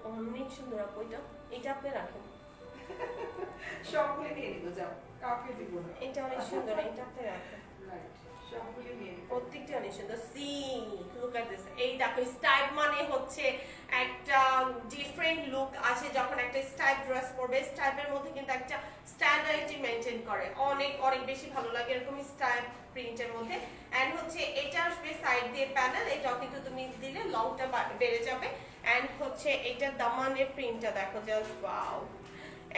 অনেক সুন্দর আপু। এটা আপনি রাখেন, সবগুলো নিয়ে নিব, যাও কাউকে দিব না। এটা অনেক সুন্দর, এটা আপনি রাখেন। রাইট, সবগুলো নিয়ে নিব। প্রত্যেকটা অনেক সুন্দর। See, look at this. এই দেখো, স্টাইপ মানে হচ্ছে একটা ডিফারেন্ট লুক আসে যখন একটা স্টাইপ ড্রেস পরবে। স্টাইপের মধ্যে কিন্তু একটা স্ট্যান্ডার্ডিটি মেনটেন করে, অনেক অনেক বেশি ভালো লাগে এরকম স্টাইপ প্রিন্টের মধ্যে। এন্ড হচ্ছে এটা আসবে সাইড দিয়ে প্যানেল, এটাও কিন্তু তুমি দিলে লংটা বেড়ে যাবে। এন্ড হচ্ছে এটা দামানের প্রিন্টটা দেখো, জাস্ট ওয়াও।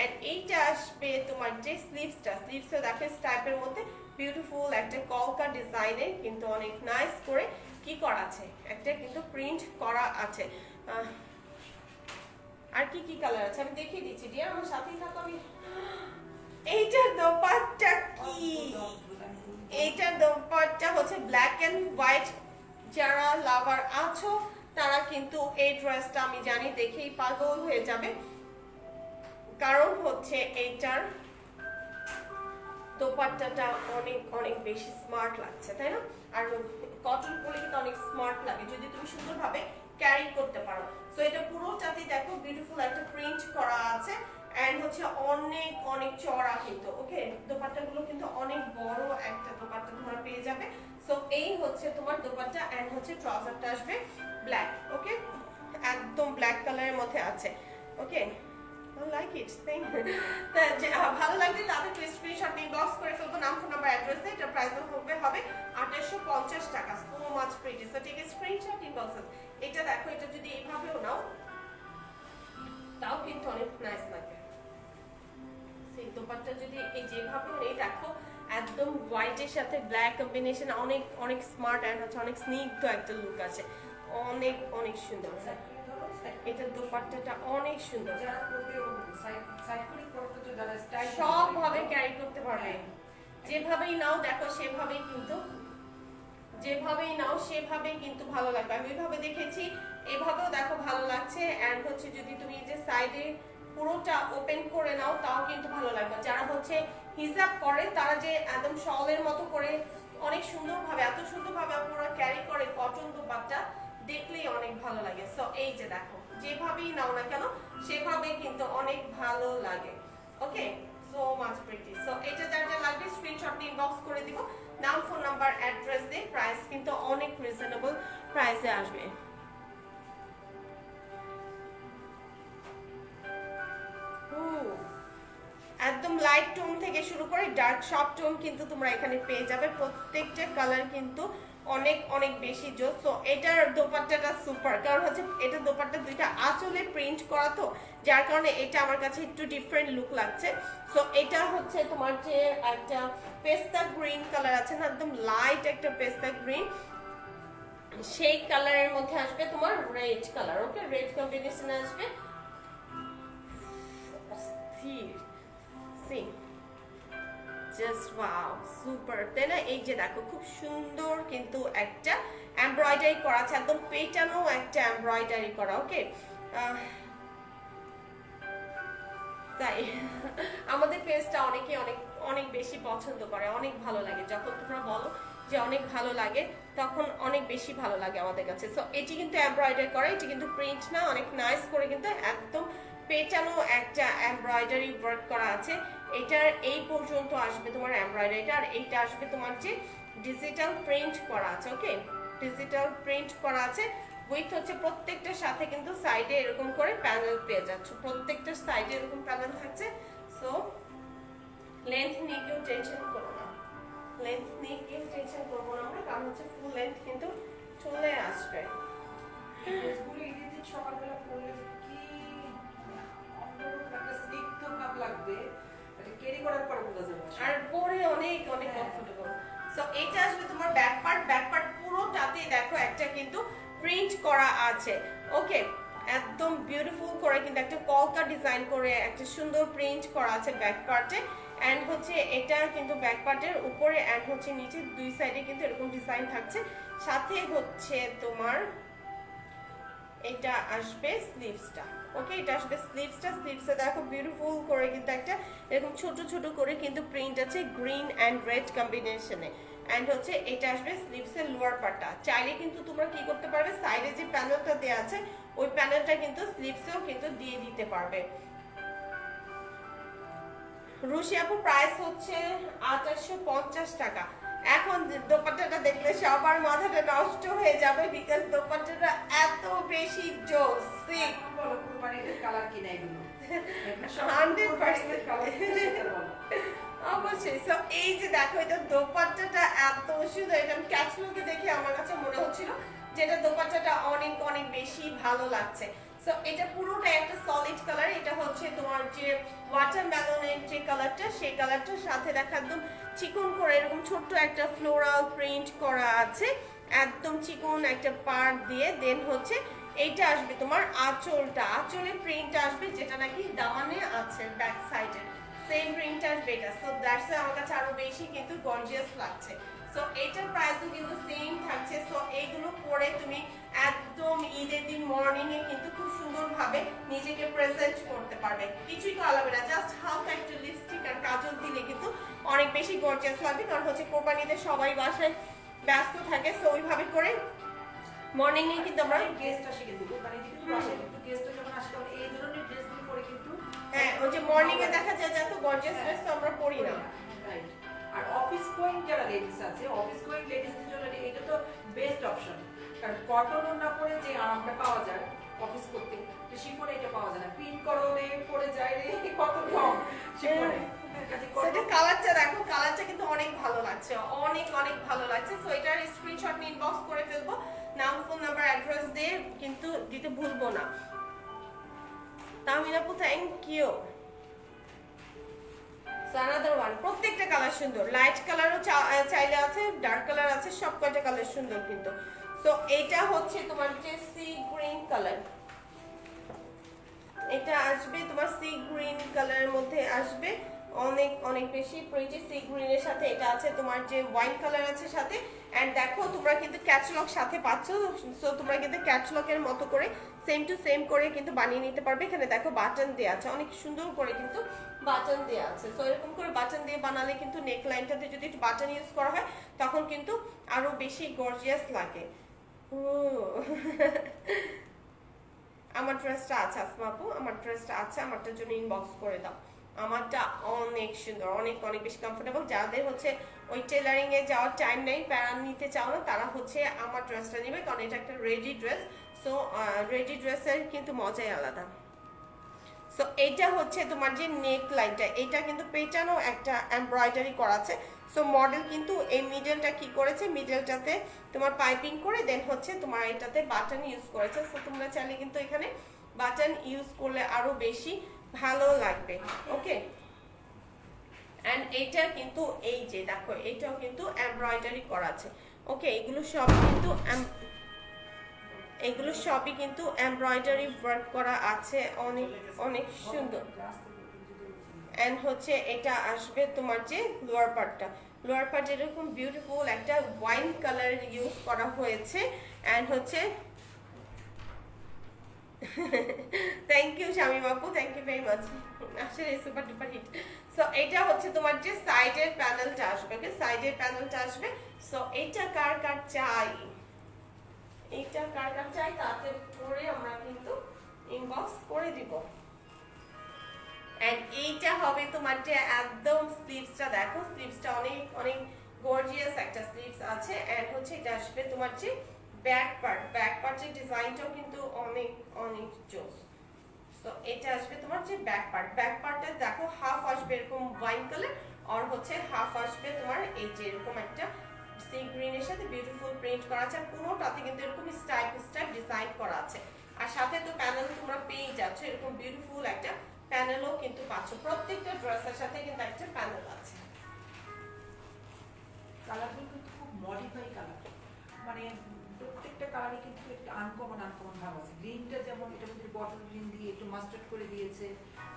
এন্ড এইটা আসবে তোমার যে স্লিভসটা দেখো স্টাইপের মধ্যে বিউটিফুল একটা কলকা ডিজাইনের, কিন্তু অনেক নাইস করে কি করা আছে, একটা কিন্তু প্রিন্ট করা আছে। আর কি কি কালার আছে আমি দেখিয়ে দিচ্ছি ডিয়ার, আমার সাথেই থাকো। আমি এইটার দোপাট্টা কি, এইটার দোপাট্টা হচ্ছে ব্ল্যাক এন্ড হোয়াইট। যারা লাভার আছো তারা কিন্তু এই ড্রেসটা আমি জানি দেখেই পাগল হয়ে যাবে, কারণ হচ্ছে এইটার দোপাট্টাটা অনেক অনেক বেশি স্মার্ট লাগছে, তাই না? আর কটন পরে কিন্তু অনেক স্মার্ট লাগে যদি তুমি সুন্দরভাবে ক্যারি করতে পারো। সো এটা পুরোটাতে দেখো বিউটিফুল একটা প্রিন্ট করা আছে, এন্ড হচ্ছে অনেক অনেক চড়া কিন্তু। ওকে, দোপাট্টাগুলো কিন্তু অনেক বড় একটা দোপাট্টা তোমরা পেয়ে যাবে। সো এই হচ্ছে তোমার দোপাট্টা, এন্ড হচ্ছে ট্রাউজারটা আসবে ব্ল্যাক। ওকে, একদম ব্ল্যাক কালারের মধ্যে আছে। ওকে, I like it. Thank you. ভালো লাগলে তাদের স্ক্রিনশট নিয়ে বক্স করে ফেলবো, নাম ফোন নাম্বার অ্যাড্রেস দিয়ে। এটা প্রাইস হবে 2850 টাকা। So much pretty. So take a screenshot ইনবক্সেস। এটা দেখো, এটা যদি এইভাবেও নাও তাও কিন্তু অনেক নাইস লাগবে। সেই দোপাট্টা যদি এই যেভাবেও এই দেখো, একদম হোয়াইটের সাথে ব্ল্যাক কম্বিনেশন, অনেক অনেক স্মার্ট এন্ড হচ্ছে অনেক স্নিগ্ধ একটা লুক আছে, অনেক অনেক সুন্দর। এটার দোপাট্টাটা অনেক সুন্দর, সব ভাবে ক্যারি করতে পারবে। যেভাবেই নাও দেখো সেভাবেই কিন্তু, যেভাবেই নাও সেভাবেই কিন্তু ভালো লাগবে। আমি ওইভাবে দেখেছি, এভাবেও দেখো ভালো লাগছে। এন্ড হচ্ছে যদি তুমি যে সাইডে পুরোটা ওপেন করে নাও তাও কিন্তু ভালো লাগবে। যারা হচ্ছে হিজাব করে তারা যে একদম শলের মতো করে অনেক সুন্দরভাবে, এত সুন্দরভাবে পুরো ক্যারি করে কটন দোপাট্টা, দেখলেই অনেক ভালো লাগে। সো এই যে দেখো, যেভাবেই নাও না কেন সেভাবেই কিন্তু অনেক ভালো লাগে। ওকে, সো মাচ প্রিটি। সো এটা যার যা লাগবে স্ক্রিনশট নিয়ে ইনবক্স করে দিব, নাম ফোন নাম্বার অ্যাড্রেস দিয়ে। প্রাইস কিন্তু অনেক রিজনেবল প্রাইসে আসবে। একদম লাইট টোন থেকে শুরু করে ডার্ক সব টোন কিন্তু তোমরা এখানে পেয়ে যাবে, প্রত্যেকটা কালার কিন্তু অনেক অনেক বেশি জোস। তো এটার দোপাট্টাটা সুপার, কারণ হচ্ছে এটা দোপাট্টা দুইটা আঁচলে প্রিন্ট করা, তো যার কারণে এটা আমার কাছে একটু ডিফারেন্ট লুক লাগছে। সো এটা হচ্ছে তোমার যে একটা পেস্তা গ্রিন কালার আছে না, একদম লাইট একটা পেস্তা গ্রিন, সেই কালারের মধ্যে আসবে তোমার রেড কালার। ওকে, রেড কম্বিনেশনে আসবে। জাস্ট ওয়াও, সুপার, তাই না? এই যে দেখো খুব সুন্দর কিন্তু একটা এমব্রয়ডারি করা আছে, একদম পেটানো একটা এমব্রয়ডারি করা। ওকে, তাই আমাদের পেজটা অনেকে অনেক অনেক বেশি পছন্দ করে, অনেক ভালো লাগে যখন তোমরা বলো যে অনেক ভালো লাগে, তখন অনেক বেশি ভালো লাগে আমাদের কাছে। সো এটি কিন্তু এমব্রয়ডারি করা, এটি কিন্তু প্রিন্ট না, অনেক নাইস করে কিন্তু একদম পেটানো একটা এমব্রয়ডারি ওয়ার্ক করা আছে। এটার এই পর্যন্ত আসবে তোমার এমব্রয়ডারিটা, আর এইটা আসবে তোমার যে ডিজিটাল প্রিন্ট করা আছে। ওকে, ডিজিটাল প্রিন্ট করা আছে উইথ হচ্ছে প্রত্যেকটার সাথে কিন্তু সাইডে এরকম করে প্যানেল পেয়ে যাচ্ছ, প্রত্যেকটার সাইডে এরকম প্যানেল থাকছে। সো লেন্থ নিয়ে কেউ টেনশন করো না, লেন্থ নিয়ে কেউ টেনশন করবো না আমরা, কারণ হচ্ছে ফুল লেন্থ কিন্তু চলে আসবে। ড্রেসগুলো ঈদের দিন সকালবেলা পরলে কি অন্যরকম একটা স্নিগ্ধ ভাব লাগবে, এটা ক্যারি করার পর বোঝা যাবে। আর পরে অনেক অনেক কমফোর্টেবল। সো এটা আসবে তোমার ব্যাক পার্ট পুরোটাতে দেখো একটা কিন্তু প্রিন্ট করা আছে। ওকে, একদম বিউটিফুল করে কিন্তু একটা কলকা ডিজাইন করে একটা সুন্দর প্রিন্ট করা আছে ব্যাক পার্টে। এন্ড হচ্ছে এটা কিন্তু ব্যাক পার্টের উপরে এন্ড হচ্ছে নিচে দুই সাইডে কিন্তু এরকম ডিজাইন থাকছে। সাথে হচ্ছে তোমার এটা আসবে স্লিভসটা। ওকে, এটা আসবে স্লিভসে দেখো বিউটিফুল করে কিন্তু একটা এরকম ছোট ছোট করে কিন্তু প্রিন্ট আছে গ্রিন এন্ড রেড কম্বিনেশনে। এন্ড হচ্ছে এটা আসবে স্লিভসের লোয়ার পার্টটা। চাইলে কিন্তু তোমরা কি করতে পারবে, সাইডে যে প্যানেলটা দেওয়া আছে ওই প্যানেলটা কিন্তু স্লিভসেও কিন্তু দিয়ে দিতে পারবে। রুশি আপু প্রাইস হচ্ছে 2850 টাকা। এখন দোপাট্টাটা দেখলে সবার মাথাটা নষ্ট হয়ে যাবে, বিকজ দোপাট্টাটা এত বেশি জোস। সিক বলো কুরবানির কালার কি নাই এগুলো 100% কালার সেটা বলো। অবশ্যই। সো এই যে দেখো এটা দোপাট্টাটা এত সুন্দর, এটা আমি ক্যাটলগে দেখে আমার কাছে মনে হচ্ছিল যে এটা দোপাট্টাটা অনেক অনেক বেশি ভালো লাগছে। সো এটা পুরোটা একটা সলিড কালার, এটা হচ্ছে তোমার যে ওয়াটারমেলনের যে কালারটা সেই কালারটার সাথে দেখা একদম চিকন করে এরকম ছোট্ট একটা ফ্লোরাল প্রিন্ট করা আছে, একদম চিকন একটা পার্ট দিয়ে। দেন হচ্ছে এইটা আসবে তোমার আঁচলটা, আঁচলের প্রিন্ট আসবে যেটা নাকি দামানে আছে ব্যাক সাইডে, সেম প্রিন্ট আসবে এটা। সো দ্যাটস আমার কাছে আরো বেশি কিন্তু গর্জিয়াস লাগছে। সো এটার প্রাইসও কিন্তু সেম থাকছে। সো এইগুলো পরে তুমি একদম ঈদের দিন মর্নিং এ কিন্তু খুব সুন্দরভাবে নিজেকে প্রেজেন্ট করতে পারবে, কিছুই করা লাগবে না, জাস্ট হালকা একটু লিপস্টিক আর কাজল দিলে কিন্তু অনেক বেশি গর্জিয়াস লাগবে। কারণ হচ্ছে কোরবানিতে সবাই বাসায় ব্যস্ত থাকে, সো ওইভাবে করে মর্নিং এ কিন্তু আমরা গেস্ট আসে কিন্তু কুরবানিতে কিন্তু বাসায় কিন্তু গেস্ট যখন আসে তখন এই ধরনের ড্রেসগুলো পরে কিন্তু হ্যাঁ ওই যে মর্নিং এ দেখা যায় যে এত গর্জিয়াস ড্রেস তো আমরা পরি না। রাইট। আর অফিস গোয়িং যারা লেডিস আছে, অফিস গোয়িং লেডিসদের জন্য এটা তো বেস্ট অপশন, কারণ কটন না পরে যে আরামটা পাওয়া যায় অফিস করতে, তো শিফনে এটা পাওয়া যায় না। পিন করো রে পরে যায় রে কত কম শিফনে। সেটা কালারটা দেখো, কালারটা কিন্তু অনেক ভালো লাগছে, অনেক অনেক ভালো লাগছে। সো এটার স্ক্রিনশট নিয়ে ইনবক্স করে ফেলবো, নাম ফোন নাম্বার অ্যাড্রেস দিয়ে কিন্তু দিতে ভুলবো না। তামিন আপু থ্যাংক ইউ। another one, প্রত্যেকটা কালার সুন্দর, লাইট কালারও চাইলে আছে, ডার্ক কালার আছে, সব কয়টা কালার সুন্দর কিন্তু। সো এটা হচ্ছে তোমার যে সি গ্রিন কালার, এটা আসবে তোমার সি গ্রিন কালারের মধ্যে আসবে, অনেক অনেক বেশি প্রিটি সি গ্রিনের সাথে এটা আছে তোমার যে ওয়াইন কালার আছে সাথে। এন্ড দেখো তোমরা কিন্তু ক্যাটলগ সাথে পাচ্ছ, সো তোমরা কিন্তু ক্যাটলগের মতো করে সেম টু সেম করে কিন্তু বানিয়ে নিতে পারবে। এখানে দেখো বাটন দেওয়া আছে, অনেক সুন্দর করে কিন্তু বাটন দেওয়া আছে। সো এরকম করে বাটন দিয়ে বানালে কিন্তু নেক লাইনটাতে যদি একটু বাটন ইউজ করা হয় তখন কিন্তু আরো বেশি গর্জিয়াস লাগে। আমার ড্রেসটা আছে আসমা আপু, আমার ড্রেসটা আছে, আমারটার জন্য ইনবক্স করে দাও। আমারটা অনেক সুন্দর, অনেক অনেক বেশি কমফোর্টেবল। যাদের হচ্ছে ওই টেলারিং এ যাওয়ার টাইম নেই, প্যারান নিতে চাও না, তারা হচ্ছে আমার ড্রেসটা নেবে, কারণ এটা একটা রেডি ড্রেস। সো রেডি ড্রেসের কিন্তু মজাই আলাদা। সো এটা হচ্ছে তোমার যে নেক লাইনটা, এটা কিন্তু পেটানো একটা এমব্রয়ডারি করা আছে। সো মডেল কিন্তু এই মিডলটা কি করেছে, মিডলটাতে তোমার পাইপিং করে দেন হচ্ছে তোমার এটাতে বাটন ইউজ করেছে। সো তোমরা চাইলে কিন্তু এখানে বাটন ইউজ করলে আরো বেশি ভালো লাগবে। ওকে, এন্ড এইটা কিন্তু এই যে দেখো এটাও কিন্তু এমব্রয়ডারি করা আছে। ওকে, এগুলো সবই কিন্তু এমব্রয়ডারি ওয়ার্ক করা আছে, অনেক অনেক সুন্দর। এন্ড হচ্ছে এটা আসবে তোমার যে লোয়ার পার্টটা, লোয়ার পার্ট এরকম বিউটিফুল একটা ওয়াইন কালার ইউজ করা হয়েছে। এন্ড হচ্ছে থ্যাংক ইউ শামিম আপু, থ্যাংক ইউ ভেরি মাচ, আসলে সুপার ডুপার হিট। সো এটা হচ্ছে তোমার যে সাইডের প্যানেলটা আসবে, ওকে সাইডের প্যানেলটা আসবে। সো এটা কার কার চাই, এইটা কার কার চাই তাতে করে আমরা কিন্তু ইনবক্স করে দিব। এন্ড এইটা হবে তোমার যে একদম স্লিভসটা, দেখো স্লিভসটা অনেক অনেক গর্জিয়াস একটা স্লিভস আছে। এন্ড হচ্ছে এটা আসবে তোমার যে ব্যাক পার্টের ডিজাইনটাও কিন্তু অনেক অনেক জোস। সো এটা আসবে তোমার যে ব্যাক পার্টে দেখো হাফ আসবে এরকম ওয়াইন কালার, আর হচ্ছে হাফ আসবে তোমার এই যে এরকম একটা সি গ্রিনের সাথে বিউটিফুল প্রিন্ট করা আছে। আর পুরোটাতে কিন্তু এরকম স্টাইপ ডিজাইন করা আছে। আর সাথে তো প্যানেল তোমরা পেয়ে যাচ্ছ, এরকম বিউটিফুল একটা প্যানেলও কিন্তু পাচ্ছ। প্রত্যেকটা ড্রেসের সাথে কিন্তু একটা প্যানেল আছে। কালারগুলো কিন্তু খুব মডিফাই কালার, মানে প্রত্যেকটা কালারই কিন্তু একটা আনকমন ভাব আছে। গ্রিনটা যেমন এটা মধ্যে বটল গ্রিন দিয়ে একটু মাস্টার্ড করে দিয়েছে,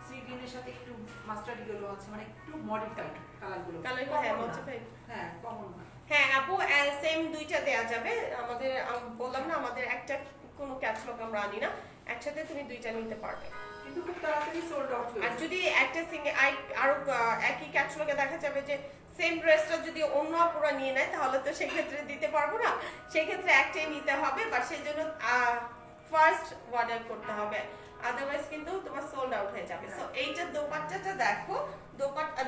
সি গ্রিনের সাথে একটু মাস্টার্ড ইয়েলো আছে, মানে একটু মডিফাইড কালারগুলো। হ্যাঁ কমন না। হ্যাঁ আপু, সেম দুইটা দেয়া যাবে। আমাদের বললাম না আমাদের একটা কোনো ক্যাটলগ আমরা আনি না, একসাথে তুমি দুইটা নিতে পারবে, কিন্তু খুব তাড়াতাড়ি সোল্ড আউট হয়ে আর যদি একটা আরো একই ক্যাটলগে দেখা যাবে যে সেম ড্রেসটা যদি অন্য আপুরা নিয়ে নেয় তাহলে তো সেক্ষেত্রে দিতে পারবো না, সেক্ষেত্রে একটাই নিতে হবে, বা সেই জন্য ফার্স্ট অর্ডার করতে হবে, আদারওয়াইজ কিন্তু তোমার সোল্ড আউট হয়ে যাবে। সো এইটা দোপাট্টাটা দেখো,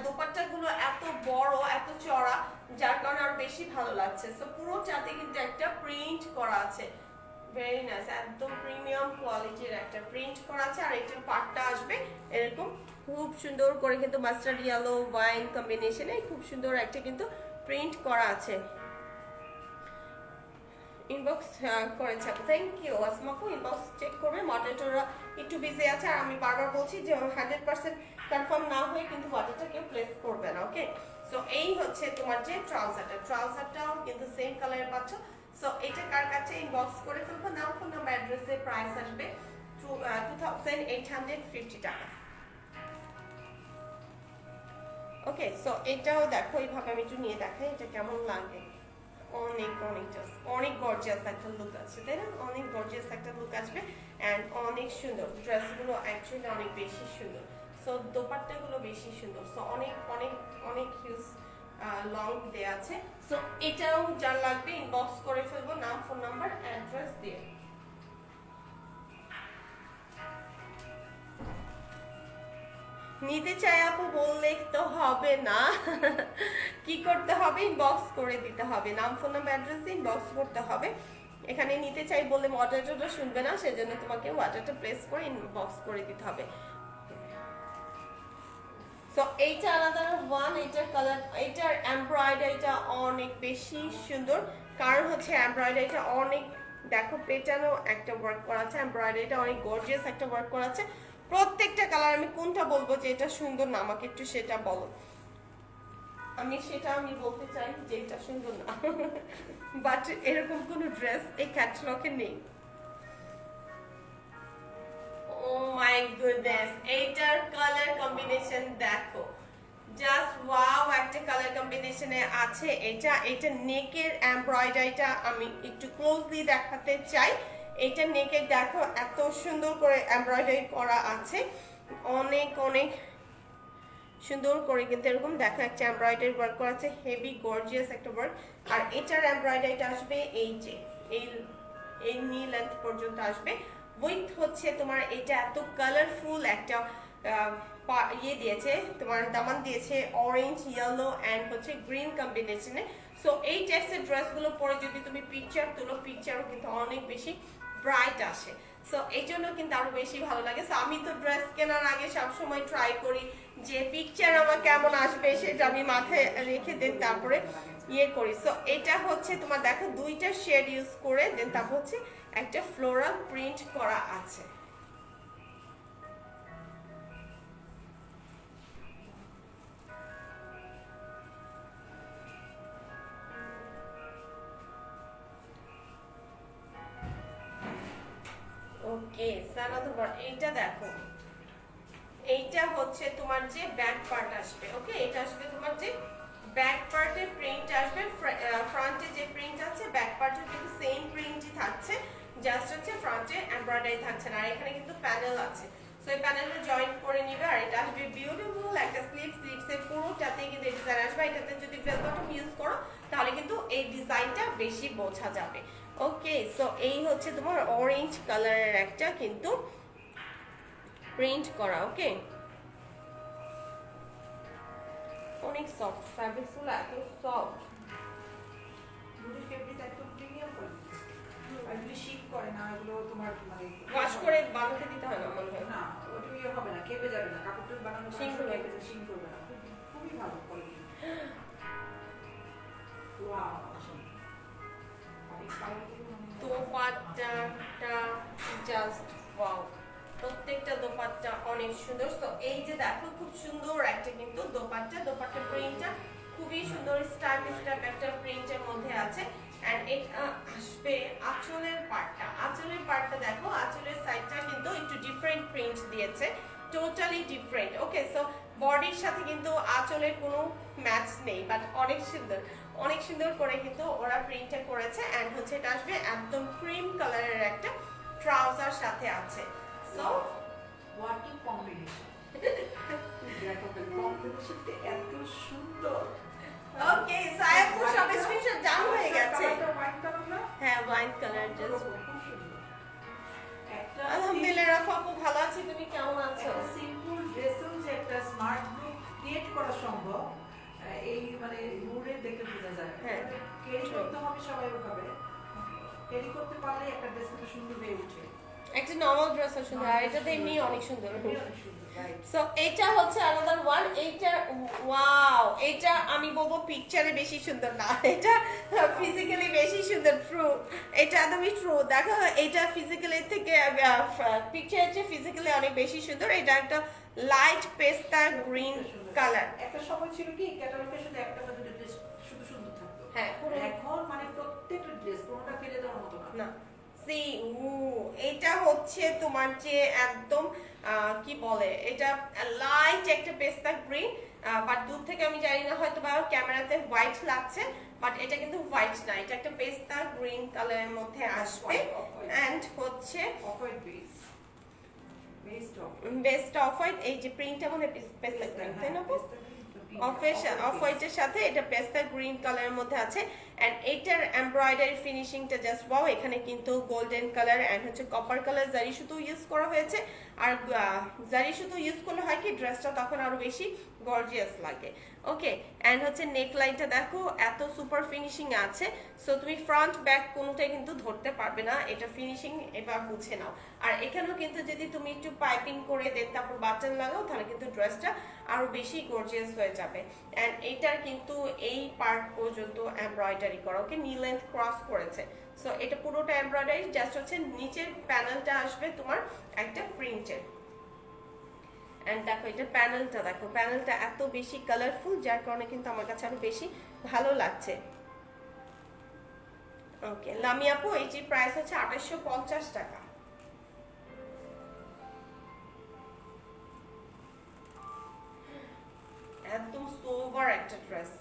দোপাট্টাগুলো এত বড় এত চড়া, যার কারণে আরো বেশি ভালো লাগছে। সো পুরোটাতে কিন্তু একটা প্রিন্ট করা আছে, ভেরি নাইস, একদম প্রিমিয়াম কোয়ালিটির একটা প্রিন্ট করা আছে। আর এটার পার্টটা আসবে এরকম খুব সুন্দর করে কিন্তু মাস্টার্ড ইয়েলো ওয়াইন কম্বিনেশনে খুব সুন্দর একটা কিন্তু প্রিন্ট করা আছে। ইনবক্স করেছে, থ্যাংক ইউ আসমাকু, ইনবক্স চেক করবে। মডারেটররা একটু বিজি আছে, আর আমি বারবার বলছি যে 100% কনফার্ম না হয়ে কিন্তু অর্ডারটা কেউ প্লেস করবে না। ওকে, সো এই হচ্ছে তোমার যে ট্রাউজারটাও কিন্তু সেম কালারের পাচ্ছ। সো এটা কার কাছে ইনবক্স করে ফেলবো, নাম ফোন নাম্বার অ্যাড্রেসে, প্রাইস আসবে 2850 টাকা। ওকে, সো এটাও দেখো এইভাবে আমি একটু নিয়ে দেখাই এটা কেমন লাগে। অনেক অনেক জাস্ট অনেক গর্জিয়াস একটা লুক আছে, তাই না? অনেক গর্জিয়াস একটা লুক আসবে এন্ড অনেক সুন্দর। ড্রেসগুলো অ্যাকচুয়ালি অনেক বেশি সুন্দর। সো দোপাট্টাগুলো বেশি সুন্দর। সো অনেক অনেক অনেক হিউজ লং দেয়া আছে। সো এটাও যার লাগবে ইনবক্স করে ফেলবো, নাম ফোন নাম্বার অ্যাড্রেস দিয়ে। নিতে চাই আপু বললে তো হবে না, কি করতে হবে, ইনবক্স করে দিতে হবে, নাম ফোন নাম্বার অ্যাড্রেস ইনবক্স করতে হবে। এখানে নিতে চাই বলে মডারেটরটা শুনবে না, সেজন্য তোমাকে অর্ডারটা প্লেস করে ইনবক্স করে দিতে হবে। সো এইটা আলাদা ওয়ান, এইটার কালার, এইটার এমব্রয়ডারিটা অনেক বেশি সুন্দর, কারণ হচ্ছে এমব্রয়ডারিটা অনেক দেখো পেটানো একটা ওয়ার্ক করা আছে, এমব্রয়ডারিটা অনেক গর্জিয়াস একটা ওয়ার্ক করা আছে। প্রত্যেকটা কালার আমি কোনটা বলবো যে এটা সুন্দর না, আমাকে একটু সেটা বলো, আমি বলতে চাই যে এটা সুন্দর না, বাট এরকম কোনো ড্রেস এই ক্যাটালগে নেই। ও মাই গুডনেস, এইটার কালার কম্বিনেশন দেখো, জাস্ট ওয়াও একটা কালার কম্বিনেশনে আছে। এটা নেকের এমব্রয়ডারিটা আমি একটু ক্লোজলি দেখাতে চাই। এটা নেকের দেখো এত সুন্দর করে এমব্রয়ডারি করা আছে, অনেক অনেক সুন্দর করে কিন্তু এরকম দেখো একটা এমব্রয়ডারি ওয়ার্ক করা আছে, হেভি গর্জিয়াস একটা ওয়ার্ক। আর এটার এমব্রয়ডারিটা আসবে এই যে এই নি লেন্থ পর্যন্ত আসবে। উইথ হচ্ছে তোমার এটা এত কালারফুল একটা ইয়ে দিয়েছে, তোমার দামান দিয়েছে অরেঞ্জ ইয়েলো অ্যান্ড হচ্ছে গ্রিন কম্বিনেশনে। সো এই টাইপসের ড্রেসগুলো পরে যদি তুমি পিকচার তুলো, পিকচারও কিন্তু অনেক বেশি ব্রাইট আসে। সো এই জন্য কিন্তু আরো বেশি ভালো লাগে। সো আমি তো ড্রেস কেনার আগে সবসময় ট্রাই করি যে পিকচার আমার কেমন আসবে সেটা আমি মাথায় রেখে দেন তারপরে ইয়ে করি। সো এটা হচ্ছে তোমার দেখো দুইটা শেড ইউজ করে দেন তারপর হচ্ছে একটা ফ্লোরাল প্রিন্ট করা আছে। ওকে সানাদুবার এইটা দেখো, এইটা হচ্ছে তোমার যে ব্যাক পার্ট আসবে। ওকে এটা আসবে তোমার যে ব্যাক পার্টে প্রিন্ট আসবে, ফ্রন্টে যে প্রিন্ট আছে ব্যাক পার্টে কিন্তু সেম প্রিন্টই থাকছে, জাস্ট হচ্ছে ফ্রন্টে এমব্রয়ডারি থাকছে না। আর এখানে কিন্তু প্যানেল আছে, সো এই প্যানেলটা জয়েন করে নিবে। আর এটা আসবে বিউটিফুল একটা স্লিভসের পুরোটাতেই কিন্তু এই ডিজাইন আসবে। এটাতে যদি বেল বটম ইউজ করো তাহলে কিন্তু এই ডিজাইনটা বেশি বোঝা যাবে। ওকে সো এই হচ্ছে তোমার অরেঞ্জ কালারের একটা কিন্তু প্রিন্ট করা। ওকে অনেক সফট ফ্যাব্রিক্সগুলো, এত সফট। মুড়ি ফেব্রিক একদম প্রিমিয়াম কোয়ালিটি, এগুলো শীত করে না, এগুলো তোমার মানে ওয়াশ করে বানাতে দিতে হয় না মনে হয়। না, ওটা ইয়ে হবে না, কেঁপে যাবে না, কাপড়টা বানানো শিং করবে না। শিং করবে না, খুবই ভালো কোয়ালিটি। ওয়াও দোপাট্টাটা জাস্ট ওয়াও, প্রত্যেকটা দোপাট্টা অনেক সুন্দর। তো এই যে দেখো খুব সুন্দর একটা কিন্তু দোপাট্টা প্রিন্টটা খুবই সুন্দর, স্টাইপ একটা প্রিন্টের মধ্যে আছে। এন্ড এটা আসবে আঁচলের পার্টটা দেখো, আঁচলের সাইডটা কিন্তু একটু ডিফারেন্ট প্রিন্ট দিয়েছে, টোটালি ডিফারেন্ট। ওকে সো বডির সাথে কিন্তু আঁচলের কোনো ম্যাচ নেই, বাট অনেক সুন্দর করে কিন্তু ওরা প্রিন্টটা করেছে। এন্ড হচ্ছে এটা আসবে একদম ক্রিম কালারের একটা ট্রাউজার সাথে আছে। সো হোয়াট এ কম্বিনেশন, দেখো কম্বিনেশনটা এত সুন্দর। ওকে সায়াপুর সব স্ক্রিনশট ডান হয়ে গেছে। হোয়াইট কালার না? হ্যাঁ হোয়াইট কালার জাস্ট। একটা আলহামদুলিল্লাহ রাফা আপু ভালো আছি, তুমি কেমন আছো? সিম্পল ড্রেসেও যে একটা স্মার্ট লুক ক্রিয়েট করা সম্ভব, এই মানে নূরে দেখে বোঝা যায়। হ্যাঁ। ক্যারি করতে হবে সবাই ওভাবে, ক্যারি করতে পারলে একটা ড্রেস কিন্তু সুন্দর হয়ে ওঠে। একটা নরমাল ড্রেস সুন্দর, আর এটা তো এমনি অনেক সুন্দর। অনেক সুন্দর, রাইট। সো এটা হচ্ছে আলাদা ওয়ান। এইটা ওয়াও, এটা আমি বলবো পিকচারে বেশি সুন্দর না, এটা ফিজিক্যালি বেশি সুন্দর। ট্রু, এটা একদমই ট্রু। দেখো এটা ফিজিক্যালি থেকে পিকচারের চেয়ে ফিজিক্যালি অনেক বেশি সুন্দর। এটা একটা লাইট পেস্তা গ্রিন কালার। একটা সময় ছিল কি ক্যাটালগে শুধু একটা বা দুটো ড্রেস শুধু সুন্দর থাকতো, হ্যাঁ এখন মানে প্রত্যেকটা ড্রেস কোনোটা ফেলে দেওয়ার মতো না। না সি এটা হচ্ছে তোমার যে একদম কি বলে এটা লাইট একটা পেস্তা গ্রিন, বাট দূর থেকে আমি জানি না হয়তো বা ক্যামেরাতে হোয়াইট লাগছে, বাট এটা কিন্তু হোয়াইট না, এটা একটা পেস্তা গ্রিন কালারের মধ্যে আসবে। এন্ড হচ্ছে off white base, best of best off white, এই যে প্রিন্টটা মনে পেস্তা গ্রিন তাই না? অফ হোয়াইটের সাথে এটা পেস্তা গ্রিন কালারের মধ্যে আছে। এন্ড এটার এমব্রয়ডারি ফিনিশিংটা জাস্ট ওয়াও। এখানে কিন্তু গোল্ডেন কালার এন্ড হচ্ছে কপার কালার জারি সুতো ইউজ করা হয়েছে। আর জারি সুতো ইউজ করলে হয় কি ড্রেসটা তখন আরো বেশি গর্জিয়াস লাগে। ওকে এন্ড হচ্ছে নেক লাইনটা দেখো এত সুপার ফিনিশিং আছে, সো তুমি ফ্রন্ট ব্যাক কোনোটাই কিন্তু ধরতে পারবে না, এটা ফিনিশিং এবার বুঝে নাও। আর এখানেও কিন্তু যদি তুমি একটু পাইপিং করে দেন তারপর বাটন লাগাও তাহলে কিন্তু ড্রেসটা আরো বেশি গর্জিয়াস হয়ে যাবে। এন্ড এটার কিন্তু এই পার্ট পর্যন্ত এমব্রয়ডারি করা, ওকে নি লেন্থ ক্রস করেছে। সো এটা পুরোটা এমব্রয়ডারি, জাস্ট হচ্ছে নিচের প্যানেলটা আসবে তোমার একটা প্রিন্টের। এন্ড দেখো এটা প্যানেলটা দেখো, প্যানেলটা এত বেশি কালারফুল যার কারণে কিন্তু আমার কাছে আরো বেশি ভালো লাগছে। ওকে লামি আপু এই যে প্রাইস হচ্ছে 2850 টাকা। একদম সোবার একটা ড্রেস,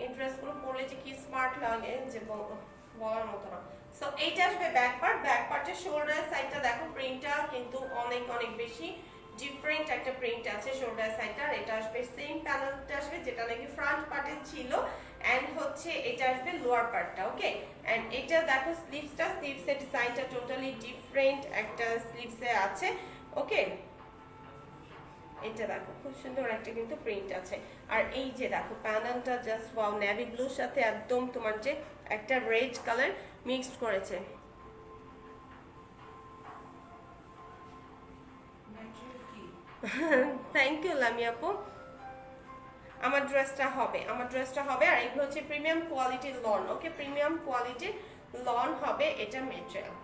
এই ড্রেসগুলো পরলে যে কি স্মার্ট লাগে যে বলার মতো না। সো এইটা আসবে ব্যাক পার্টের শোল্ডার সাইডটা দেখো প্রিন্টটা কিন্তু অনেক অনেক বেশি ডিফারেন্ট একটা প্রিন্ট আছে শোল্ডার সাইডটা। আর এটা আসবে সেম প্যানেলটা আসবে যেটা নাকি ফ্রন্ট পার্টে ছিল। এন্ড হচ্ছে এটা আসবে লোয়ার পার্টটা। ওকে এন্ড এটা দেখো স্লিভসের ডিজাইনটা টোটালি ডিফারেন্ট একটা স্লিভসে আছে। ওকে এটা দেখো খুব সুন্দর একটা কিন্তু প্রিন্ট আছে। আর এই যে দেখো প্যানেলটা জাস্ট ওয়াও, নেভি ব্লুর সাথে একদম তোমার যে একটা রেড কালার মিক্সড করেছে। ন্যাচারাল কি থ্যাংক ইউ লামি আপু। আমার ড্রেসটা হবে আর এগুলো হচ্ছে প্রিমিয়াম কোয়ালিটির লন। ওকে, প্রিমিয়াম কোয়ালিটির লন হবে এটা মেটেরিয়াল।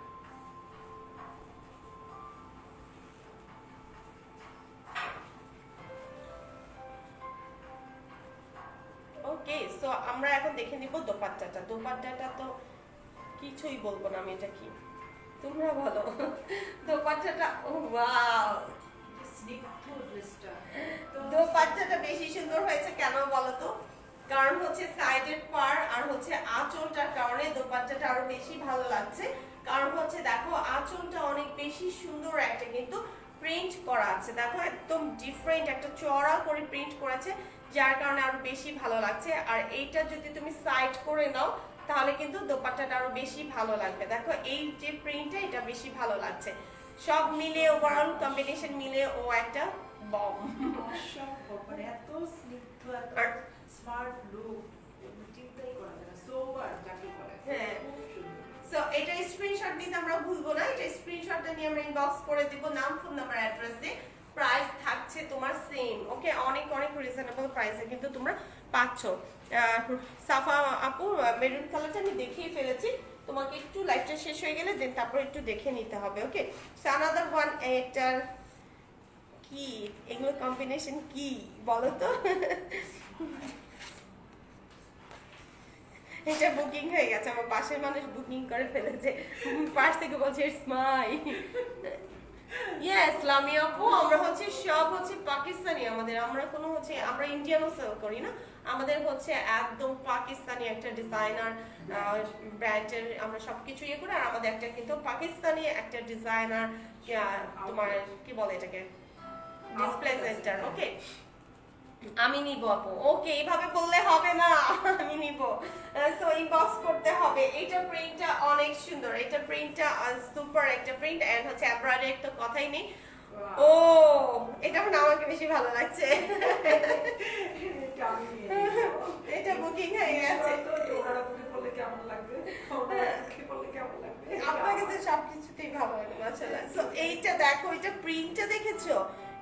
ওকে, সো আমরা এখন দেখে নিব দোপাট্টাটা। দোপাট্টাটা তো কিছুই বলবো না আমি, এটা কি তোমরা বলো। দোপাট্টাটা ওয়াও, স্নিগ্ধ ড্রেসটা দোপাট্টাটা বেশি সুন্দর হয়েছে কেন বলো তো? কারণ হচ্ছে সাইডের পার আর হচ্ছে আঁচলটার কারণে দোপাট্টাটা আরো বেশি ভালো লাগছে। কারণ হচ্ছে দেখো আঁচলটা অনেক বেশি সুন্দর একটা কিন্তু প্রিন্ট করা আছে, দেখো একদম ডিফারেন্ট একটা চড়া করে প্রিন্ট করেছে, যার কারণে আরো বেশি ভালো লাগছে। আর এইটা যদি তুমি সাইড করে নাও তাহলে কিন্তু দোপাট্টাটা আরো বেশি ভালো লাগবে। দেখো এই যে প্রিন্টটা এটা বেশি ভালো লাগছে, সব মিলে ওভারঅল কম্বিনেশন মিলে ও একটা বম। অসম্ভব, মানে এত স্নিগ্ধ, এত আর স্মার্ট লুক, চিন্তাই করা যায় না, সোবার যাকে বলে। হ্যাঁ। খুব সুন্দর। সো এটা স্ক্রিনশট দিতে আমরা ভুলবো না, এটা স্ক্রিনশটটা নিয়ে আমরা ইনবক্স করে দিব নাম, ফোন নাম্বার, অ্যাড্রেস দিয়ে। প্রাইস থাকছে তোমার সেম। ওকে, অনেক অনেক রিজনেবল প্রাইসে কিন্তু তোমরা পাচ্ছ। সাফা আপু মেরুন কালারটা আমি দেখিয়ে ফেলেছি, তোমাকে একটু লাইফটা শেষ হয়ে গেলে দেন তারপর একটু দেখে নিতে হবে। ওকে, সো আনাদার ওয়ান, এটার কি এগুলো কম্বিনেশন কি বলো তো? এটা বুকিং হয়ে গেছে, আমার পাশের মানুষ বুকিং করে ফেলেছে, পাশ থেকে বলছে ইটস মাই। ইয়েস লামি আপু, আমরা হচ্ছে সব হচ্ছে পাকিস্তানি, আমরা কোনো হচ্ছে আমরা ইন্ডিয়ানও সেল করি না, আমাদের হচ্ছে একদম পাকিস্তানি একটা ডিজাইনার ব্র্যান্ডের আমরা সবকিছু ইয়ে করি। আর আমাদের একটা কিন্তু পাকিস্তানি একটা ডিজাইনার তোমার কি বলে এটাকে ডিসপ্লে সেন্টার। ওকে, আমি নিব আপু। ওকে, এইভাবে বললে হবে না, আমি নিব। সো ইনবক্স করতে হবে। এটা প্রিন্টটা অনেক সুন্দর, এটা প্রিন্টটা সুপার একটা প্রিন্ট এন্ড হচ্ছে এমব্রয়ডারি তো কথাই নেই। ও এটা মানে আমাকে বেশি ভালো লাগছে। এটা আমি নিয়ে নিবো। এটা বুকিং হয়ে গেছে। তো ওনারা বুকে পড়লে কেমন লাগবে, ওনারা বুকে পড়লে কেমন লাগবে। আপনাকে তো সবকিছুতেই ভালো লাগে মাশাআল্লাহ। সো এইটা দেখো, এটা প্রিন্টটা দেখেছো?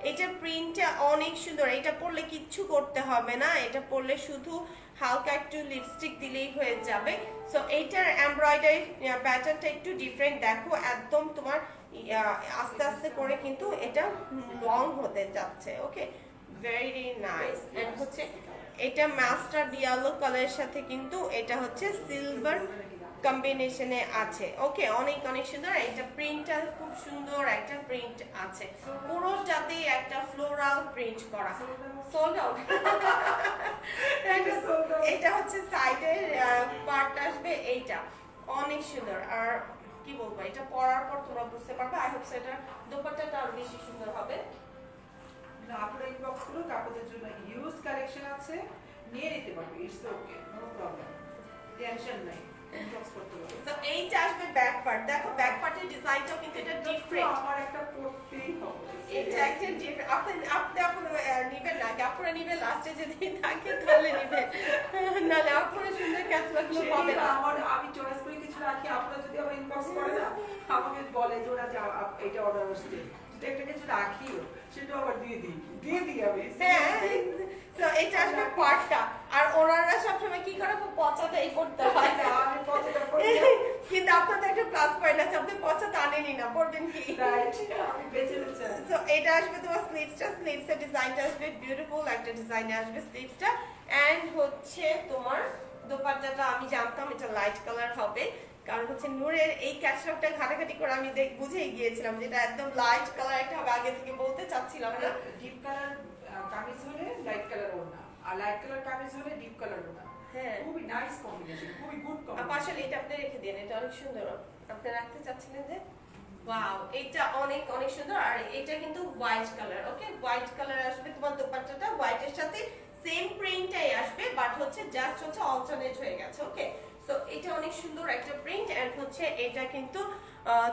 এটা প্রিন্টটা অনেক সুন্দর, এটা পরলে কিচ্ছু করতে হবে না, এটা পরলে শুধু হালকা একটু লিপস্টিক দিলেই হয়ে যাবে। সো এইটার এমব্রয়ডারি প্যাটার্নটা একটু ডিফারেন্ট, দেখো একদম তোমার আস্তে আস্তে করে কিন্তু এটা লং হতে যাচ্ছে। ওকে, ভেরি নাইস। এন্ড হচ্ছে এটা মাস্টার্ড ইয়েলো কালারের সাথে কিন্তু এটা হচ্ছে সিলভার কম্বিনেশনে আছে। ওকে, অনেক অনেক সুন্দর। এটা প্রিন্টটা খুব সুন্দর একটা প্রিন্ট আছে, পুরোটাতেই একটা ফ্লোরাল প্রিন্ট করা। Sold out. এটা হচ্ছে সাইডের পার্ট আসবে, এইটা অনেক সুন্দর। আর কি বলবো, এটা পরার পর তোমরা বুঝতে পারবে। আই হোপ সেটা দোপাট্টাটা আরো বেশি সুন্দর হবে। না, আপনারা ইনবক্স করুন, আপনাদের জন্য ইউজ কালেকশন আছে, নিয়ে নিতে পারবে। It's okay, no problem, tension নাই, ইনবক্স করতে পারবে। তো এইটা আসবে ব্যাক পার্ট, দেখো ব্যাক পার্টের ডিজাইনটাও কিন্তু এটা ডিফারেন্ট। আমার একটা পড়তেই হবে। এটা একটা ডিফারেন্ট। আপনি নিবেন না, আপনারা নিবেন লাস্টে যদি থাকে তাহলে নিবেন, নাহলে আপনারা সুন্দর ক্যাটালগুলো পাবে না। আমি চয়েস করে কিছু রাখি, আপনারা যদি আমার ইনবক্স করে না, আমাকে বলে যে ওরা এটা অর্ডার আসছে, যদি একটা কিছু রাখিও সেটা আবার দিয়ে দিই আমি। হ্যাঁ, তো এটা আসবে পার্টটা। আর ওনারা সবসময় কি করে, খুব পচাটাই করতে হয়। আমি কতটা করি কিন্তু আপনাদের একটা প্লাস পয়েন্ট আছে, আপনি পচা টানেনি না, পড়বেন কি? আমি বেঁচে নিচ্ছি। সো এটা আসবে তোমার স্লিভসের ডিজাইনটা আসবে বিউটিফুল একটা ডিজাইনে আসবে স্লিভসটা। এন্ড হচ্ছে তোমার দোপাট্টাটা আমি জানতাম এটা লাইট কালার হবে, কারণ হচ্ছে নূরের এই ক্যাটলগটা ঘাটাঘাটি করে আমি বুঝেই গিয়েছিলাম যেটা একদম লাইট কালার একটা হবে, আগে থেকে বলতে চাচ্ছিলাম না। ডিপ কালার কামিজ হলে লাইট কালার ওড়না, আর লাইট কালার কামিজ হলে ডিপ কালার ওড়না। হ্যাঁ, খুবই নাইস কম্বিনেশন, খুবই গুড আপা কম্বিনেশন। আসলে এটা আপনি রেখে দিন, এটা অনেক সুন্দর, আপনি রাখতে চাচ্ছিলেন যে ওয়াও, এটা অনেক অনেক সুন্দর। আর এটা কিন্তু হোয়াইট কালার। ওকে, হোয়াইট কালার আসবে তোমার দোপাট্টাটা, হোয়াইটের সাথে সেম প্রিন্টটাই আসবে, বাট হচ্ছে জাস্ট হচ্ছে অল্টারনেট হয়ে গেছে। ওকে, সো এটা অনেক সুন্দর একটা প্রিন্ট। এন্ড হচ্ছে এটা কিন্তু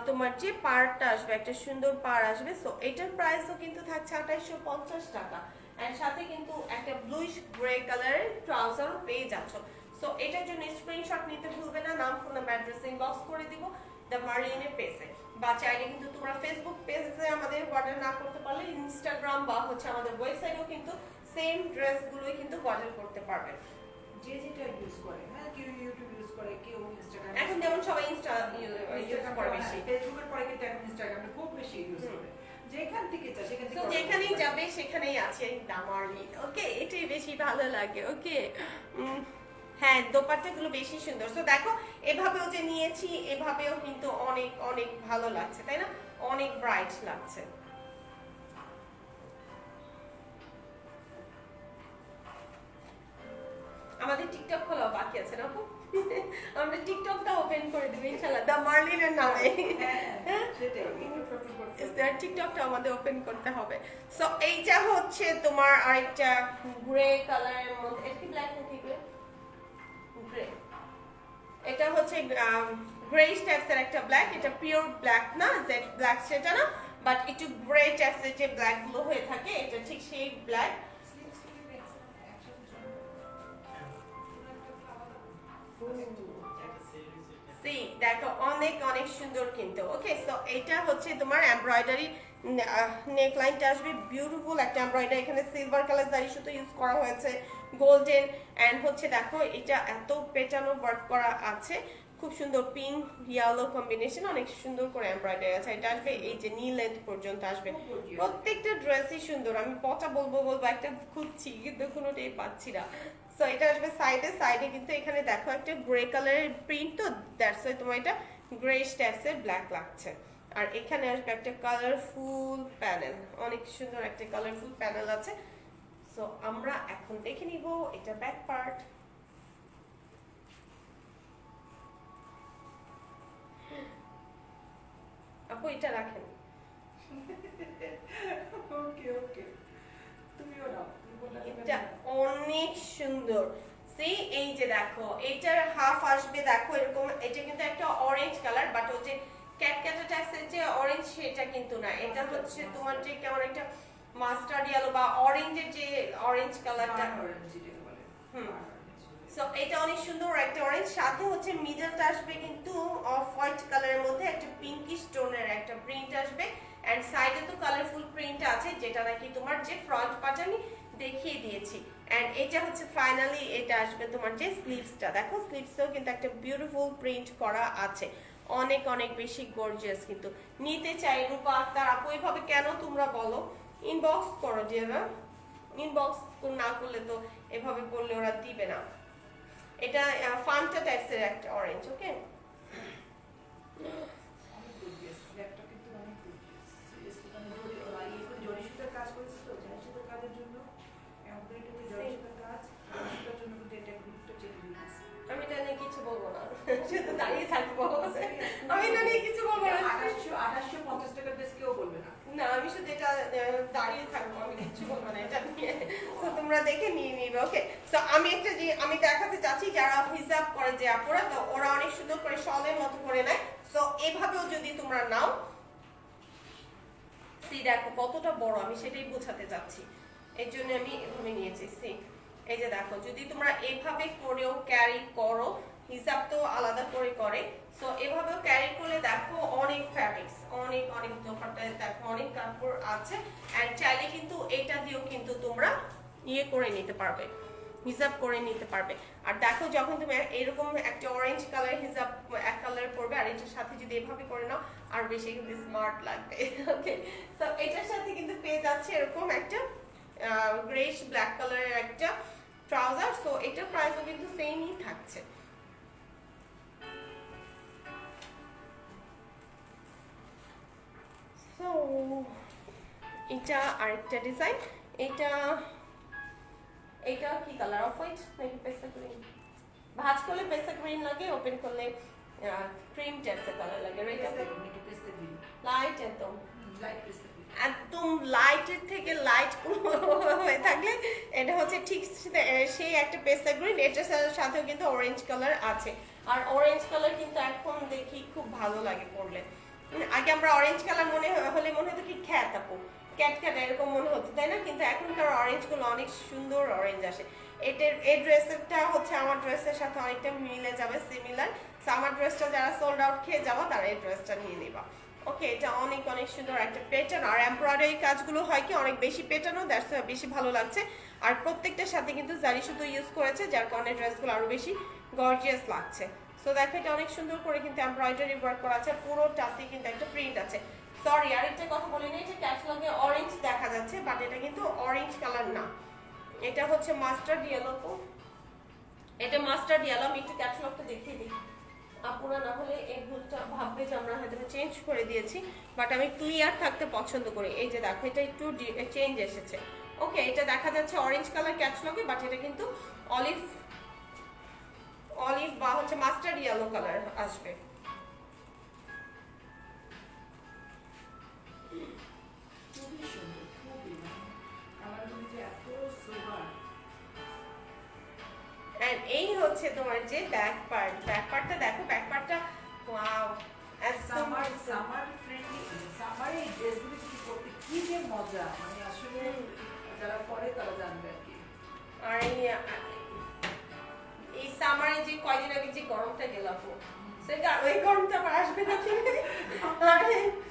তোমার যে পাড়টা আসবে একটা সুন্দর পাড় আসবে। সো এটার প্রাইসও কিন্তু থাকছে 2850 টাকা। এন্ড সাথে কিন্তু একটা ব্লুইশ গ্রে কালারের ট্রাউজারও পেয়ে যাচ্ছ। সো এটার জন্য স্ক্রিনশট নিতে ভুলবে না, নাম ফোন নাম্বার অ্যাড্রেস ইনবক্স করে দিব দ্য মার্লিনের পেজে, বা চাইলে কিন্তু তোমরা ফেসবুক পেজে আমাদের অর্ডার না করতে পারলে ইনস্টাগ্রাম বা হচ্ছে আমাদের ওয়েবসাইটেও কিন্তু সেম ড্রেসগুলোই কিন্তু অর্ডার করতে পারবে। যে যেটা ইউজ করে, হ্যাঁ কেউ ইউটিউব ইউজ করে, কেউ ইনস্টাগ্রাম, এখন যেমন সবাই ইনস্টা ইউজ করে বেশি, ফেসবুকের পরে কিন্তু এখন ইনস্টাগ্রামে খুব বেশি ইউজ করে, যেখান থেকে চাই সেখান তো থেকে যেখানেই যাবে সেখানেই আছে দ্য মার্লিন। ওকে, এটাই বেশি ভালো লাগে। ওকে, হ্যাঁ দোপাট্টাগুলো বেশি সুন্দর। সো দেখো এভাবেও যে নিয়েছি, এভাবেও কিন্তু অনেক অনেক ভালো লাগছে, তাই না? অনেক ব্রাইট লাগছে। আমাদের টিকটক খোলা বাকি আছে না আপু? আমরা টিকটকটা ওপেন করে দেব ইনশাআল্লাহ দ্য মার্লিনের নামে। হ্যাঁ সেটাই একটু করতে টিকটকটা আমাদের ওপেন করতে হবে। সো এইটা হচ্ছে তোমার আরেকটা গ্রে কালারের মধ্যে, এটা কি ব্ল্যাক নাকি গ্রে? গ্রে। এটা হচ্ছে গ্রেইশ টাইপসের একটা ব্ল্যাক, এটা পিওর ব্ল্যাক না, জেড ব্ল্যাক সেটা না, বাট একটু গ্রে টাইপসের যে ব্ল্যাক গুলো হয়ে থাকে এটা ঠিক সেই ব্ল্যাক। সি দেখো অনেক অনেক সুন্দর কিন্তু। ওকে, সো এটা হচ্ছে তোমার এমব্রয়ডারি নেকলাইনটা আসবে, বিউটিফুল একটা এমব্রয়ডারি, এখানে সিলভার কালার জারি সুতো ইউজ করা হয়েছে, গোল্ডেন, এন্ড হচ্ছে দেখো এটা এত পেটানো ওয়ার্ক করা আছে, খুব সুন্দর পিঙ্ক ইয়েলো কম্বিনেশন, অনেক সুন্দর করে এমব্রয়ডারি আছে। এটা আসবে এই যে নি লেন্থ পর্যন্ত আসবে, প্রত্যেকটা ড্রেসই সুন্দর। আমি পচা বলবো একটা খুঁজছি কিন্তু কোনোটাই পাচ্ছি না। সো এটা আসবে সাইডে কিন্তু এখানে দেখো একটা গ্রে কালারের প্রিন্ট, তো দ্যাটস ওয়াই তোমার এটা গ্রেইশ টাইপসের ব্ল্যাক লাগছে। আর এখানে আসবে একটা কালারফুল প্যানেল, অনেক সুন্দর একটা কালারফুল প্যানেল আছে। সো আমরা এখন দেখে নিব এটা ব্যাক পার্ট। আপু এটা রাখেন। ওকে ওকে, তুমিও নাও, তুমি বললে এটা অনেক সুন্দর। সি এই যে দেখো এটার হাফ আসবে দেখো এরকম, এটা কিন্তু একটা অরেঞ্জ কালার, বাট ও যে ক্যাটক্যাটা টাইপসের যে অরেঞ্জ সেটা কিন্তু না, এটা হচ্ছে তোমার যে কেমন একটা মাস্টার্ড ইয়েলো বা অরেঞ্জের যে অরেঞ্জ কালারটা। সো এটা অনেক সুন্দর একটা অরেঞ্জ, সাথে হচ্ছে মিডলটা আসবে কিন্তু অফ হোয়াইট কালারের মধ্যে একটা পিঙ্কিশ টোনের একটা প্রিন্ট আসবে, এন্ড সাইডে তো কালারফুল প্রিন্ট আছে যেটা নাকি তোমার যে ফ্রন্ট পার্ট আমি দেখিয়ে দিয়েছি। এন্ড এটা হচ্ছে ফাইনালি এটা আসবে তোমার যে স্লিভসটা, দেখো স্লিভসেও কিন্তু একটা বিউটিফুল প্রিন্ট করা আছে, অনেক অনেক বেশি গর্জিয়াস। কিন্তু নিতে চাই রূপা আক্তার আপু, এভাবে কেন তোমরা বলো, ইনবক্স করো ডিয়ারা, ইনবক্স না করলে তো এভাবে বললে ওরা দিবে না। এটা ফান্টা টাইপসের একটা অরেঞ্জ। ওকে, আমি এটা নিয়ে কিছু বলবো না, শুধু দাঁড়িয়ে থাকবো, আমি এটা নিয়ে কিছু বলবো না। 2850 টাকা বেশ কেউ বলবে না। না আমি শুধু এটা দাঁড়িয়ে থাকবো, আমি কিছু বলবো না এটা নিয়ে। তো তোমরা দেখে নিয়ে নিবে। ওকে, সো আমি একটা যে আমি দেখাতে চাচ্ছি যারা হিজাব করে যে আপুরা, তো ওরা অনেক সুন্দর করে শলের মতো করে নেয়। সো এভাবেও যদি তোমরা নাও, সি দেখো কতটা বড়, আমি সেটাই বোঝাতে চাচ্ছি, এর জন্য আমি এভাবে নিয়েছি। সি এই যে দেখো যদি তোমরা এভাবে করেও ক্যারি করো, হিসাব তো আলাদা করে করে, সো এভাবেও ক্যারি করলে দেখো অনেক ফ্যাব্রিক্স, অনেক অনেক দোপাট্টায় দেখো অনেক কাপড় আছে, এন্ড চাইলে কিন্তু এটা দিয়েও কিন্তু তোমরা ইয়ে করে নিতে পারবে, হিজাব করে নিতে পারবে। আর দেখো যখন তুমি এরকম একটা অরেঞ্জ কালার হিজাব এক কালার পরবে, আর এটার সাথে যদি এভাবে করে নাও আর বেশি কিন্তু স্মার্ট লাগবে। ওকে, সো এটার সাথে কিন্তু পেয়ে যাচ্ছে এরকম একটা গ্রেইশ ব্ল্যাক কালারের একটা ট্রাউজার। সো এটার প্রাইসও কিন্তু সেমই থাকছে। সো এটা আরেকটা ডিজাইন, এটা কি কালার, অফ হোয়াইট নাকি পেস্তা গ্রিন? ভাঁজ করলে পেস্তা গ্রিন লাগে, ওপেন করলে ক্রিম টাইপসের কালার লাগে। এটা লাইট, একদম একদম লাইটের থেকে লাইট হয়ে থাকলে এটা হচ্ছে ঠিক সেই একটা পেস্তা গ্রিন, এটার সাথেও কিন্তু অরেঞ্জ কালার আছে। আর অরেঞ্জ কালার কিন্তু এখন দেখি খুব ভালো লাগে পরলে। আগে আমরা অরেঞ্জ কালার মনে হতো কি খ্যাত আপু, ক্যাট এরকম মনে হতো তাই না, কিন্তু এখনকার অরেঞ্জ গুলো অনেক সুন্দর অরেঞ্জ আসে। এটার এই ড্রেসটা হচ্ছে আমার ড্রেসের সাথে অনেকটা মিলে যাবে, সিমিলার। আমার ড্রেসটা যারা সোল্ড আউট খেয়ে যাবো তারা এই ড্রেসটা নিয়ে নিবা। ওকে, এটা অনেক অনেক সুন্দর একটা প্যাটার্ন, আর এমব্রয়ডারি কাজগুলো হয় কি অনেক বেশি প্যাটার্নও, দ্যাটস বেশি ভালো লাগছে। আর প্রত্যেকটার সাথে কিন্তু জারি সুতো ইউজ করেছে, যার কারণে ড্রেসগুলো আরো বেশি গর্জিয়াস লাগছে। সো দেখো এটা অনেক সুন্দর করে কিন্তু এমব্রয়ডারি ওয়ার্ক করা আছে, পুরোটাতে কিন্তু একটা প্রিন্ট আছে। সরি আরেকটা কথা বলিনি, এটা ক্যাটালগে অরেঞ্জ দেখা যাচ্ছে, বাট এটা কিন্তু অরেঞ্জ কালার না, এটা হচ্ছে মাস্টার্ড ইয়েলো। তো এটা মাস্টার্ড ইয়েলো, আমি একটু ক্যাটালগটা দেখিয়ে দিই, আপুরা না হলে এই ভুলটা ভাববে যে আমরা হয়তো চেঞ্জ করে দিয়েছি, বাট আমি ক্লিয়ার থাকতে পছন্দ করি। এই যে দেখো এটা একটু চেঞ্জ এসেছে। ওকে, এটা দেখা যাচ্ছে অরেঞ্জ কালার ক্যাটালগে, বাট এটা কিন্তু অলিভ অলিভ বা হচ্ছে মাস্টার্ড ইয়েলো কালার আসবে। খুবই সুন্দর, খুবই কালারগুলো যে এত সোবার। এন্ড এই হচ্ছে তোমার যে ব্যাক পার্টটা দেখো, ব্যাক পার্টটা ওয়াও, সামার ফ্রেন্ডলি, সামারে এই ড্রেসগুলো কি করতে কি যে মজা, মানে আসলে যারা পরে তারা জানবে আর কি। আর এই সামারে যে কয়দিন আগে যে গরমটা গেল আপু, সেটা ওই গরমটা আবার আসবে না ঠিক আছে।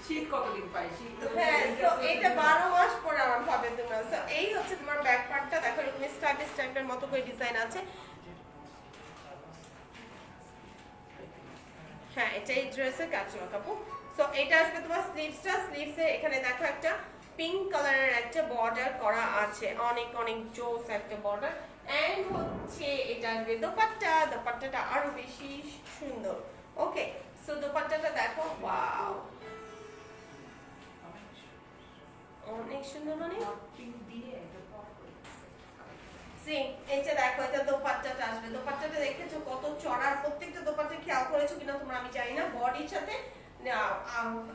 শীত কতদিন পাই, শীত তো হ্যাঁ, তো এটা 12 মাস পরে আমার পাবে তোমরা। সো এই হচ্ছে তোমার ব্যাক পার্টটা, দেখো এরকম স্ট্রাইপের মতো করে ডিজাইন আছে। হ্যাঁ, এটা এই ড্রেসের কাচুয়া কাপড়। সো এটা আসবে তোমার স্লিভসে এখানে দেখো একটা পিঙ্ক কালারের একটা বর্ডার করা আছে, অনেক অনেক জোস একটা বর্ডার। এন্ড হচ্ছে এটা আসবে দোপাট্টাটা আরো বেশি সুন্দর। ওকে, সো দোপাট্টাটা দেখো, ওয়াও অনেক সুন্দর, মানে পিঙ্ক দিয়ে একটা পপ করে সি এটা দেখো, এটা দোপাট্টাটা আসবে। দোপাট্টাটা দেখেছো কত চড়ার, প্রত্যেকটা দোপাট্টা খেয়াল করেছো কিনা তোমরা আমি জানি না, বডির সাথে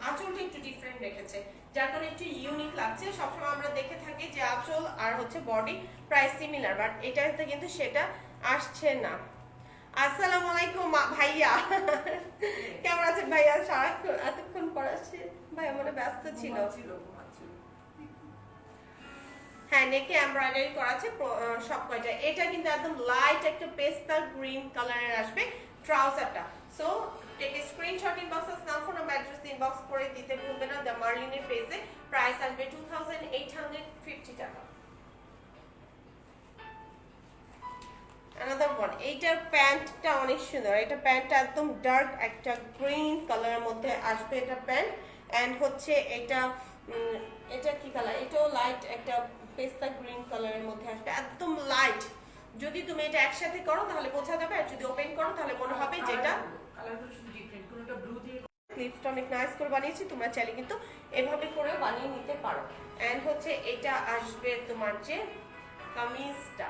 আঁচলটা একটু ডিফারেন্ট রেখেছে, যার কারণে একটু ইউনিক লাগছে। সবসময় আমরা দেখে থাকি যে আঁচল আর হচ্ছে বডি প্রায় সিমিলার, বাট এটাতে কিন্তু সেটা আসছে না। আসসালামু আলাইকুম ভাইয়া, কেমন আছেন ভাইয়া? সারাক্ষণ এতক্ষণ পর আসছে ভাইয়া, মনে ব্যস্ত ছিল। হ্যাঁ, নেকে এমব্রয়ডারি করা আছে সব কয়টা। এটা কিন্তু একদম লাইট একটা পেস্টাল গ্রিন কালারের আসবে ট্রাউজারটা। So take a screenshot, inbox now phone number address inbox করে দিতে ভুলবে না। দ্য মার্লিনের পেজে প্রাইস আসবে 2850 টাকা। another one, এইটার প্যান্টটা অনেক সুন্দর। এটা প্যান্টটা একদম ডার্ক একটা গ্রিন কালারের মধ্যে আসবে এটা প্যান্ট। এন্ড হচ্ছে এটা এটা কি কালার, এটাও লাইট একটা পেস্তা গ্রিন কালারের মধ্যে আসবে, একদম লাইট। যদি তুমি এটা একসাথে করো তাহলে বোঝা যাবে, আর যদি ওপেন করো তাহলে মনে হবে যেটা কালারগুলো শুধু ডিফারেন্ট, কোনটা ব্লু দিয়ে ক্লিপটা অনেক নাইস করে বানিয়েছি, তোমরা চাইলে কিন্তু এভাবে করে বানিয়ে নিতে পারো। এন্ড হচ্ছে এটা আসবে তোমার যে কামিজটা,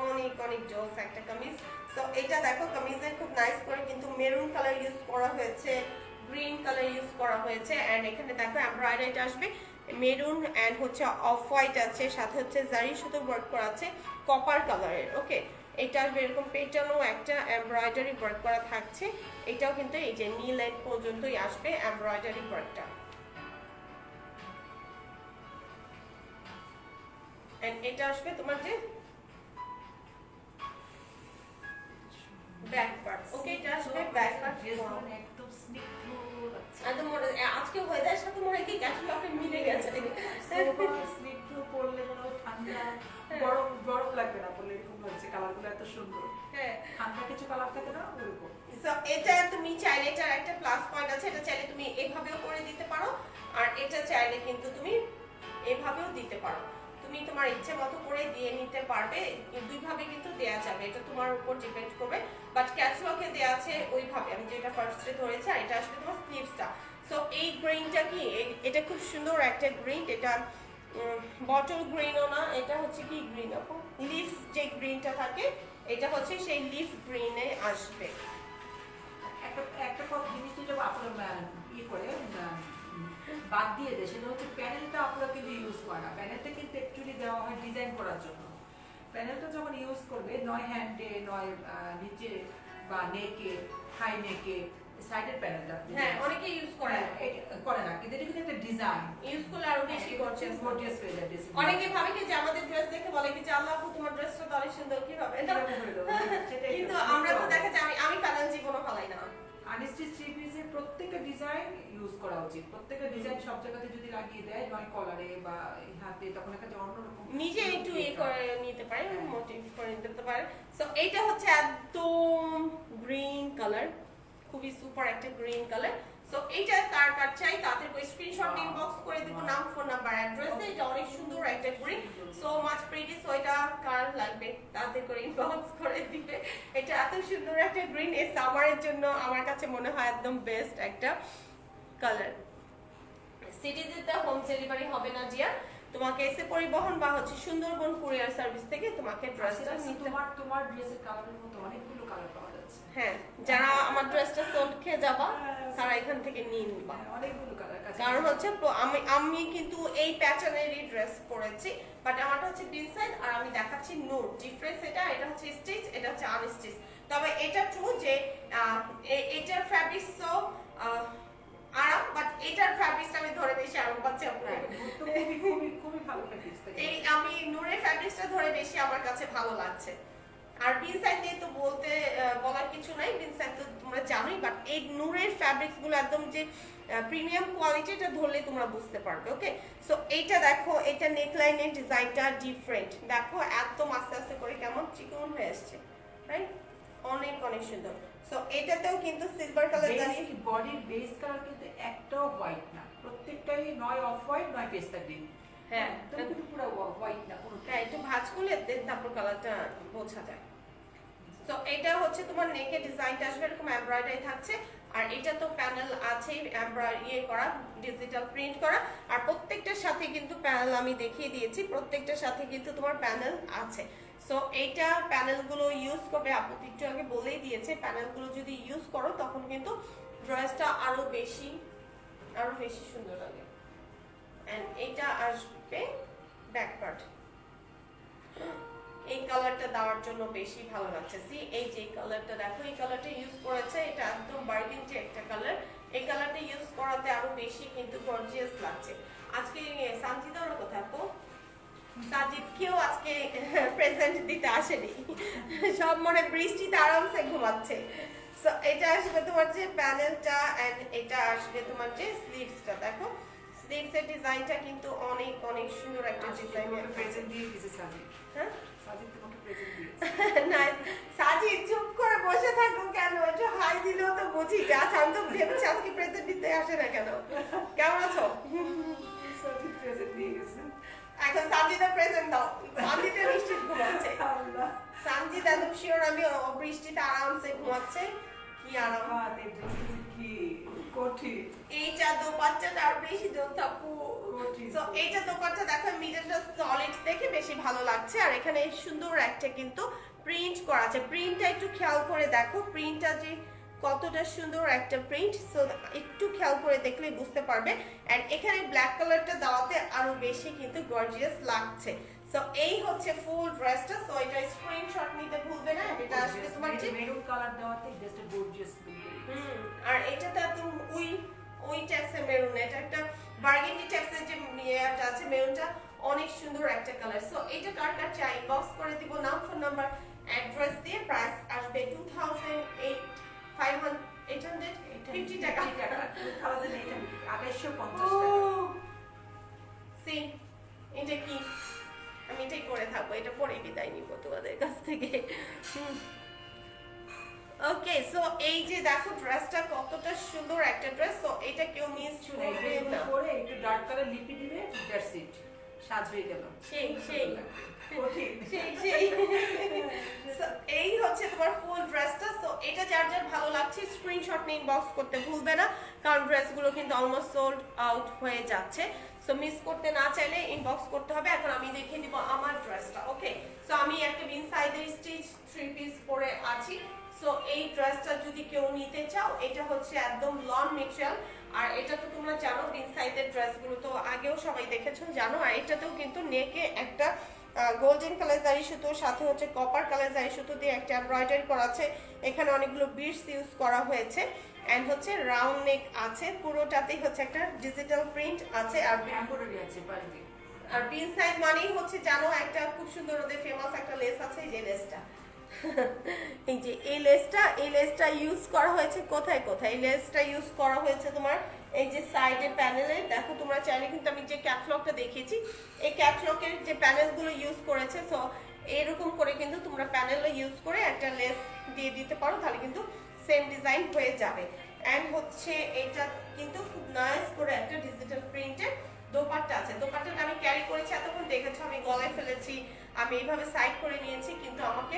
অনেক অনেক জোস একটা কামিজ। সো এটা দেখো কামিজের খুব নাইস করে কিন্তু মেরুন কালার ইউজ করা হয়েছে, গ্রিন কালার ইউজ করা হয়েছে। এন্ড এখানে দেখো এমব্রয়ডারিটা আসবে মেরুন এন্ড হচ্ছে অফ হোয়াইট আছে, সাথে হচ্ছে জারি সুতো ওয়ার্ক করা আছে কপার কালারের। ওকে, এটা আসবে এরকম পেটানো একটা এমব্রয়ডারি ওয়ার্ক করা থাকছে। এটাও কিন্তু এই যে নি লাইন পর্যন্তই আসবে এমব্রয়ডারি ওয়ার্কটা। এন্ড এটা আসবে তোমার যে ব্যাক পার্ট। ওকে, এটা আসবে ব্যাক পার্ট। একদম স্নিগ্ধ লাগছে, একদম আজকে ওয়েদারের সাথে মনে হয় কি ক্যাটালগটা মিলে গেছে। স্নিগ্ধ পরলে মনে হয় ঠান্ডা, গরম গরম লাগবে না পরলে, এরকম লাগছে। কালারগুলো এত সুন্দর, হ্যাঁ, ঠান্ডা কিছু কালার থাকে না ওরকম। সো এটা তুমি চাইলে, এটার একটা প্লাস পয়েন্ট আছে, এটা চাইলে তুমি এভাবেও করে দিতে পারো, আর এটা চাইলে কিন্তু তুমি এভাবেও দিতে পারো। তুমি তোমার ইচ্ছে মতো করে দিয়ে নিতে পারবে, দুইভাবে কিন্তু দেয়া যাবে, এটা তোমার উপর ডিপেন্ড করবে। বাট ক্যাটালগে দেয়া আছে ওইভাবে, আমি যেটা ফার্স্টে ধরেছি। আর এটা আসবে তোমার স্লিভসটা। সো এই গ্রিনটা কি, এটা খুব সুন্দর একটা গ্রিন, এটা বটল গ্রিনও না, এটা হচ্ছে কি গ্রিন আপু, লিফ যে গ্রিনটা থাকে, এটা হচ্ছে সেই লিফ গ্রিনে আসবে। একটা একটা জিনিস যেটা আপনারা করে বাদ দিয়ে দেয়, সেটা হচ্ছে প্যানেলটা আপনারা কিন্তু ইউজ করে না। প্যানেলটা কিন্তু অ্যাকচুয়ালি দেওয়া হয় ডিজাইন করার জন্য। প্যানেলটা যখন ইউজ করবে, নয় হ্যান্ডে, নয় নিচে বা নেকে, হাই নেকে, সাইডের প্যানেলটা হ্যাঁ অনেকে ইউজ করে না। করে না, কিন্তু এটা কিন্তু একটা ডিজাইন, ইউজ করলে আরো বেশি গর্জিয়াস গর্জিয়াস হয়ে যায় ড্রেস। অনেকে ভাবে কি যে আমাদের ড্রেস দেখে বলে কি যে আল্লাহ আপু তোমার ড্রেসটা তো অনেক সুন্দর কি হবে কিন্তু আমরা তো দেখা যায় আমি প্যানেল জীবনও ফলাই না। আনস্টিচ থ্রি পিসের প্রত্যেকটা ডিজাইন ইউজ করা উচিত, প্রত্যেকটা ডিজাইন সব জায়গাতে যদি লাগিয়ে দেয় নয় কলারে বা হাতে, তখন একটা অন্যরকম নিজে একটু করে নিতে পারে, মোটিভ করে নিতে পারে। সো এইটা হচ্ছে একদম গ্রিন কালার, খুবই সুপার একটা গ্রিন কালার। সো এইটা কার কার চাই তাদের স্ক্রিনশট ইনবক্স করে দিব, নাম ফোন নাম্বার অ্যাড্রেসে। এটা অনেক সুন্দর একটা green, so much pretty. So এটা কার লাগবে তাদের করে ইনবক্স করে দিবে। এটা এত সুন্দর একটা গ্রিন এই সামারের জন্য আমার কাছে মনে হয় একদম বেস্ট একটা কালার। সিটিজেতে হোম ডেলিভারি হবে না জিয়া, তোমাকে এসে পরিবহন বা হচ্ছে সুন্দরবন কুরিয়ার সার্ভিস থেকে তোমাকে ড্রেসটা নিতে। তোমার ড্রেসের কালারের মতো অনেকগুলো কালার পাওয়া যাচ্ছে। হ্যাঁ, যারা আমার ড্রেসটা সোল্ড খেয়ে যাবা তারা এখান থেকে নিয়ে নিবা। অনেকগুলো কালার আছে, কারণ হচ্ছে আমি কিন্তু এই প্যাটার্নেরই ড্রেস পরেছি, বাট আমারটা হচ্ছে ডিজাইন আর আমি দেখাচ্ছি নূর। ডিফারেন্স এটা হচ্ছে স্টিচ, এটা হচ্ছে আনস্টিচ। তবে এটা ট্রু যে এটার ফ্যাব্রিক সো আরাম, বাট এটার ফ্যাব্রিকটা আমি ধরে বেশি আরাম পাচ্ছি। খুবই ভালো ফ্যাব্রিক্স। এই আমি নূরের ফ্যাব্রিক্সটা ধরে বেশি আমার কাছে ভালো লাগছে। আর বিনসাইড দিয়ে তো বলার কিছু নাই, বিনসাইড তো তোমরা জানোই, বাট এই নূরের ফ্যাব্রিক্স গুলো একদম যে প্রিমিয়াম কোয়ালিটি, এটা ধরলে তোমরা বুঝতে পারবে। ওকে, সো এইটা দেখো, এটা নেকলাইনের ডিজাইনটা ডিফারেন্ট। দেখো একদম আস্তে আস্তে করে কেমন চিকন হয়ে আসছে, রাইট? অনেক অনেক সুন্দর। সো এটাতেও কিন্তু সিলভার কালার দাঁড়িয়ে, বডির বেস কালার কিন্তু একটাও হোয়াইট না, প্রত্যেকটাই নয় অফ হোয়াইট নয় পেস্তা গ্রিন। হ্যাঁ কিন্তু পুরো হোয়াইট না, পুরো হ্যাঁ একটু ভাঁজ করলে তারপর কালারটা বোঝা যায়। তো এটা হচ্ছে তোমার নেকের ডিজাইনটা আসবে এরকম এমব্রয়ডারি থাকছে, আর এটা তো প্যানেল আছে এমব্রয়ডারি করা, ডিজিটাল প্রিন্ট করা, আর প্রত্যেকটার সাথে কিন্তু প্যানেল আমি দেখিয়ে দিয়েছি, প্রত্যেকটার সাথে কিন্তু তোমার প্যানেল আছে। সো এইটা প্যানেলগুলো ইউজ করবে, আপু একটু আগে বলেই দিয়েছে, প্যানেলগুলো যদি ইউজ করো তখন কিন্তু ড্রেসটা আরো বেশি সুন্দর লাগে। এন্ড এইটা আসবে ব্যাক পার্ট, এই কালারটা দেওয়ার জন্য বেশি ভালো লাগছে। সি এই যে কালারটা দেখো, এই কালারটা ইউজ করেছে, এটা একদম বার্গেন্ডি একটা কালার। এই কালারটা ইউজ করাতে আরো বেশি কিন্তু গর্জিয়াস লাগছে। আজকে সানজিদার কোথায় তো সাজিদ কেউ আজকে প্রেজেন্ট দিতে আসেনি, সব মনে বৃষ্টিতে আরামসে ঘুমাচ্ছে। সো এটা আসবে তোমার যে প্যানেলটা, এন্ড এটা আসবে তোমার যে স্লিভসটা। দেখো স্লিভসের ডিজাইনটা কিন্তু অনেক অনেক সুন্দর একটা ডিজাইন। প্রেজেন্ট দিয়ে দিয়েছে সাজি। হ্যাঁ সাজি তোমাকে প্রেজেন্ট দিয়েছে। না সাজি চুপ করে বসে থাকো কেন, একটু হাই দিলেও তো বুঝি যে আচ্ছা আমি তো ভেবেছি আজকে প্রেজেন্ট দিতে আসে না কেন। কেমন আছো? সাজি প্রেজেন্ট দিয়ে গেছে। এখন সানজিদা প্রেজেন্ট দাও। সানজিদা নিশ্চিত ঘুমাচ্ছে, সানজিদ একদম শিওর আমি বৃষ্টিতে আরামসে ঘুমাচ্ছে। কি আরাম, কি কঠিন এইটা দোপাট্টাটা আর বেশি জোর থাকু। সো এইটা দোপাট্টা দেখো মিডলটা সলিড দেখে বেশি ভালো লাগছে, আর এখানে সুন্দর একটা কিন্তু প্রিন্ট করা আছে। প্রিন্টটা একটু খেয়াল করে দেখো, প্রিন্টটা যে কতটা সুন্দর একটা প্রিন্ট, সো একটু খেয়াল করে দেখলেই বুঝতে পারবে। এন্ড এখানে ব্ল্যাক কালারটা দেওয়াতে আরো বেশি কিন্তু গর্জিয়াস লাগছে। সো এই হচ্ছে ফুল ড্রেসটা। সো এটা স্ক্রিনশট নিতে ভুলবে না। এটা আসলে তোমার যে মেরুন কালার দেওয়াতে জাস্ট গর্জিয়াস আর এটাতে একদম ওই টাইপসের মেরুন, এটা একটা বার্গেন্ডি টাইপসের যে ইয়েটা আছে মেরুনটা, অনেক সুন্দর একটা কালার। সো এটা কার কার চাই ইনবক্স করে দিব, নাম ফোন নাম্বার অ্যাড্রেস দিয়ে। প্রাইস আসবে 2850 টাকা। সি এটা কি, আমি এটাই করে থাকবো, এটা পরে বিদায় নিব তোমাদের কাছ থেকে। ওকে, সো এই যে দেখো ড্রেসটা কতটা সুন্দর একটা ড্রেস। সো এটা কেউ মিস করবে না। পরে একটু ডার্ক কালার লিপি দিলে দ্যাটস ইট, সাজ হয়ে গেল। সেই সেই কঠিন সেই সেই সো এই হচ্ছে তোমার ফুল ড্রেসটা। সো এটা যার যার ভালো লাগছে স্ক্রিনশট নিয়ে ইনবক্স করতে ভুলবে না, কারণ ড্রেসগুলো কিন্তু অলমোস্ট সোল্ড আউট হয়ে যাচ্ছে। সো মিস করতে না চাইলে ইনবক্স করতে হবে। এখন আমি দেখিয়ে দিব আমার ড্রেসটা। ওকে, সো আমি একটা ইনসাইডের স্টিচ 3 পিস পরে আছি। সো এই ড্রেসটা যদি কেউ নিতে চাও, এটা হচ্ছে একদম লন মেটেরিয়াল, আর এটা তো তোমরা জানো ইনসাইডের ড্রেসগুলো তো আগেও সবাই দেখেছো জানো। আর এটাতেও কিন্তু নেকে একটা গোল্ডেন কালার জারি সুতোর সাথে হচ্ছে কপার কালার জারি সুতো দিয়ে একটা এমব্রয়ডারি করা আছে। এখানে অনেকগুলো বিডস ইউজ করা হয়েছে, এন্ড হচ্ছে রাউন্ড নেক আছে, পুরোটাতেই হচ্ছে একটা ডিজিটাল প্রিন্ট আছে। আর এমব্রয়ডারি আছে পারবে। আর পিন সাইড মানেই হচ্ছে জানো একটা খুব সুন্দর ওদের ফেমাস একটা লেস আছে, এই যে লেসটা এই যে এই লেসটা ইউজ করা হয়েছে কোথায় কোথায়, এই লেসটা ইউজ করা হয়েছে তোমার এই যে সাইডে প্যানেলে। দেখো তোমরা চাইলে কিন্তু আমি যে ক্যাটলগটা দেখিয়েছি এই ক্যাটলগের যে প্যানেলগুলো ইউজ করেছে, সো এরকম করে কিন্তু তোমরা প্যানেলও ইউজ করে একটা লেস দিয়ে দিতে পারো, তাহলে কিন্তু সেম ডিজাইন হয়ে যাবে। এন্ড হচ্ছে এটা কিন্তু খুব নাইস করে একটা ডিজিটাল প্রিন্টের দোপাট্টা আছে। দোপাট্টাটা আমি ক্যারি করেছি, এতক্ষণ দেখেছো আমি গলায় ফেলেছি, আমি এইভাবে সাইড করে নিয়েছি, কিন্তু আমাকে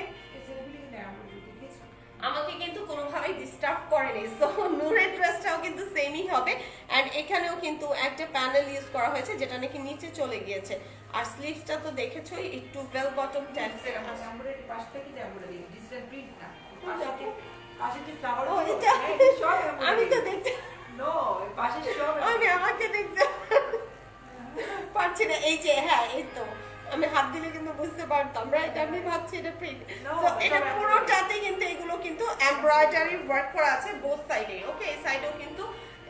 কিন্তু কোনোভাবেই ডিস্টার্ব করেনি। সো নূরের ড্রেসটাও কিন্তু সেমই হবে। এন্ড এখানেও কিন্তু একটা প্যানেল ইউজ করা হয়েছে যেটা নাকি নিচে চলে গিয়েছে। আর স্লিভসটা তো দেখেছো একটু বেল বটম টাইপের। এমব্রয়ডারি পাশটা কি এমব্রয়ডারি ডিজিটাল প্রিন্ট না, পাশে যে ফ্লাওয়ার ও এটা সব আমি তো দেখতে নো পাশে সব আমি আমাকে দেখতে পারছি না। এই যে হ্যাঁ এই তো আমি হাত দিলে কিন্তু বুঝতে পারতাম, রাইট? আমি ভাবছি এটা প্রিন্ট। সো এটা পুরোটাতে কিন্তু এগুলো কিন্তু এমব্রয়ডারি ওয়ার্ক করা আছে বোথ সাইডে। ওকে, এই সাইডেও কিন্তু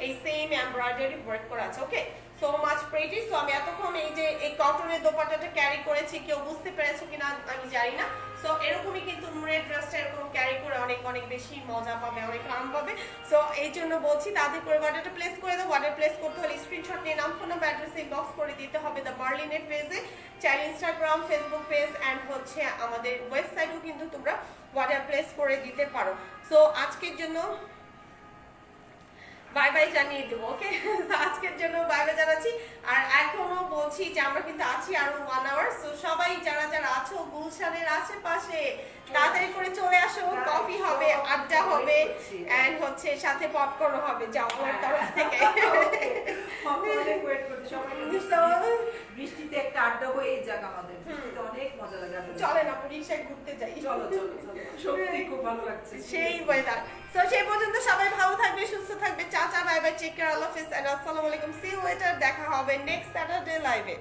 এই সেম এমব্রয়ডারি ওয়ার্ক করা আছে। ওকে, সো মাচ প্রিটি। সো আমি এতক্ষণ এই যে এই কটনের দোপাট্টাটা ক্যারি করেছি, কেউ বুঝতে পেরেছো কিনা আমি জানি না। সো এরকমই কিন্তু নূরের ড্রেসটা এরকম ক্যারি করে অনেক অনেক বেশি মজা পাবে, অনেক আরাম পাবে। সো এই জন্য বলছি তাদের করে অর্ডারটা প্লেস করে দাও। অর্ডার প্লেস করতে হলে স্ক্রিনশট নিয়ে নাম, ফোন নাম্বার, অ্যাড্রেস ইনবক্স করে দিতে হবে দ্য বার্লিনের পেজে, চাইলে ইনস্টাগ্রাম, ফেসবুক পেজ এন্ড হচ্ছে আমাদের ওয়েবসাইটেও কিন্তু তোমরা অর্ডার প্লেস করে দিতে পারো। সো আজকের জন্য বাই বাই জানিয়ে দেবো। ওকে, আজকের জন্য বাই বাই জানাচ্ছি। আর এখনো বলছি যে আমরা কিন্তু আছি আরো 1 আওয়ার। সো সবাই যারা যারা আছো গুলশানের আশেপাশে তাড়াতাড়ি করে চলে আসো, কফি হবে, আড্ডা হবে এন্ড হচ্ছে সাথে পপকর্ন হবে জামার তরফ থেকে। অনেক ওয়েট করতে সবাই, বৃষ্টিতে একটা আড্ডা হয়ে যাক আমাদের, বৃষ্টিতে অনেক মজা লাগে। চলেন আপু রিক্সায় ঘুরতে যাই। চলো চলো চলো, সত্যি খুব ভালো লাগছে সেই ওয়েদার। সো সেই পর্যন্ত সবাই ভালো থাকবে, সুস্থ থাকবে। চাচা বাই বাই, টেক কেয়ার, আল্লাহ হাফেজ এন্ড আসসালামু আলাইকুম। See you later. দেখা হবে নেক্সট স্যাটারডে লাইভে।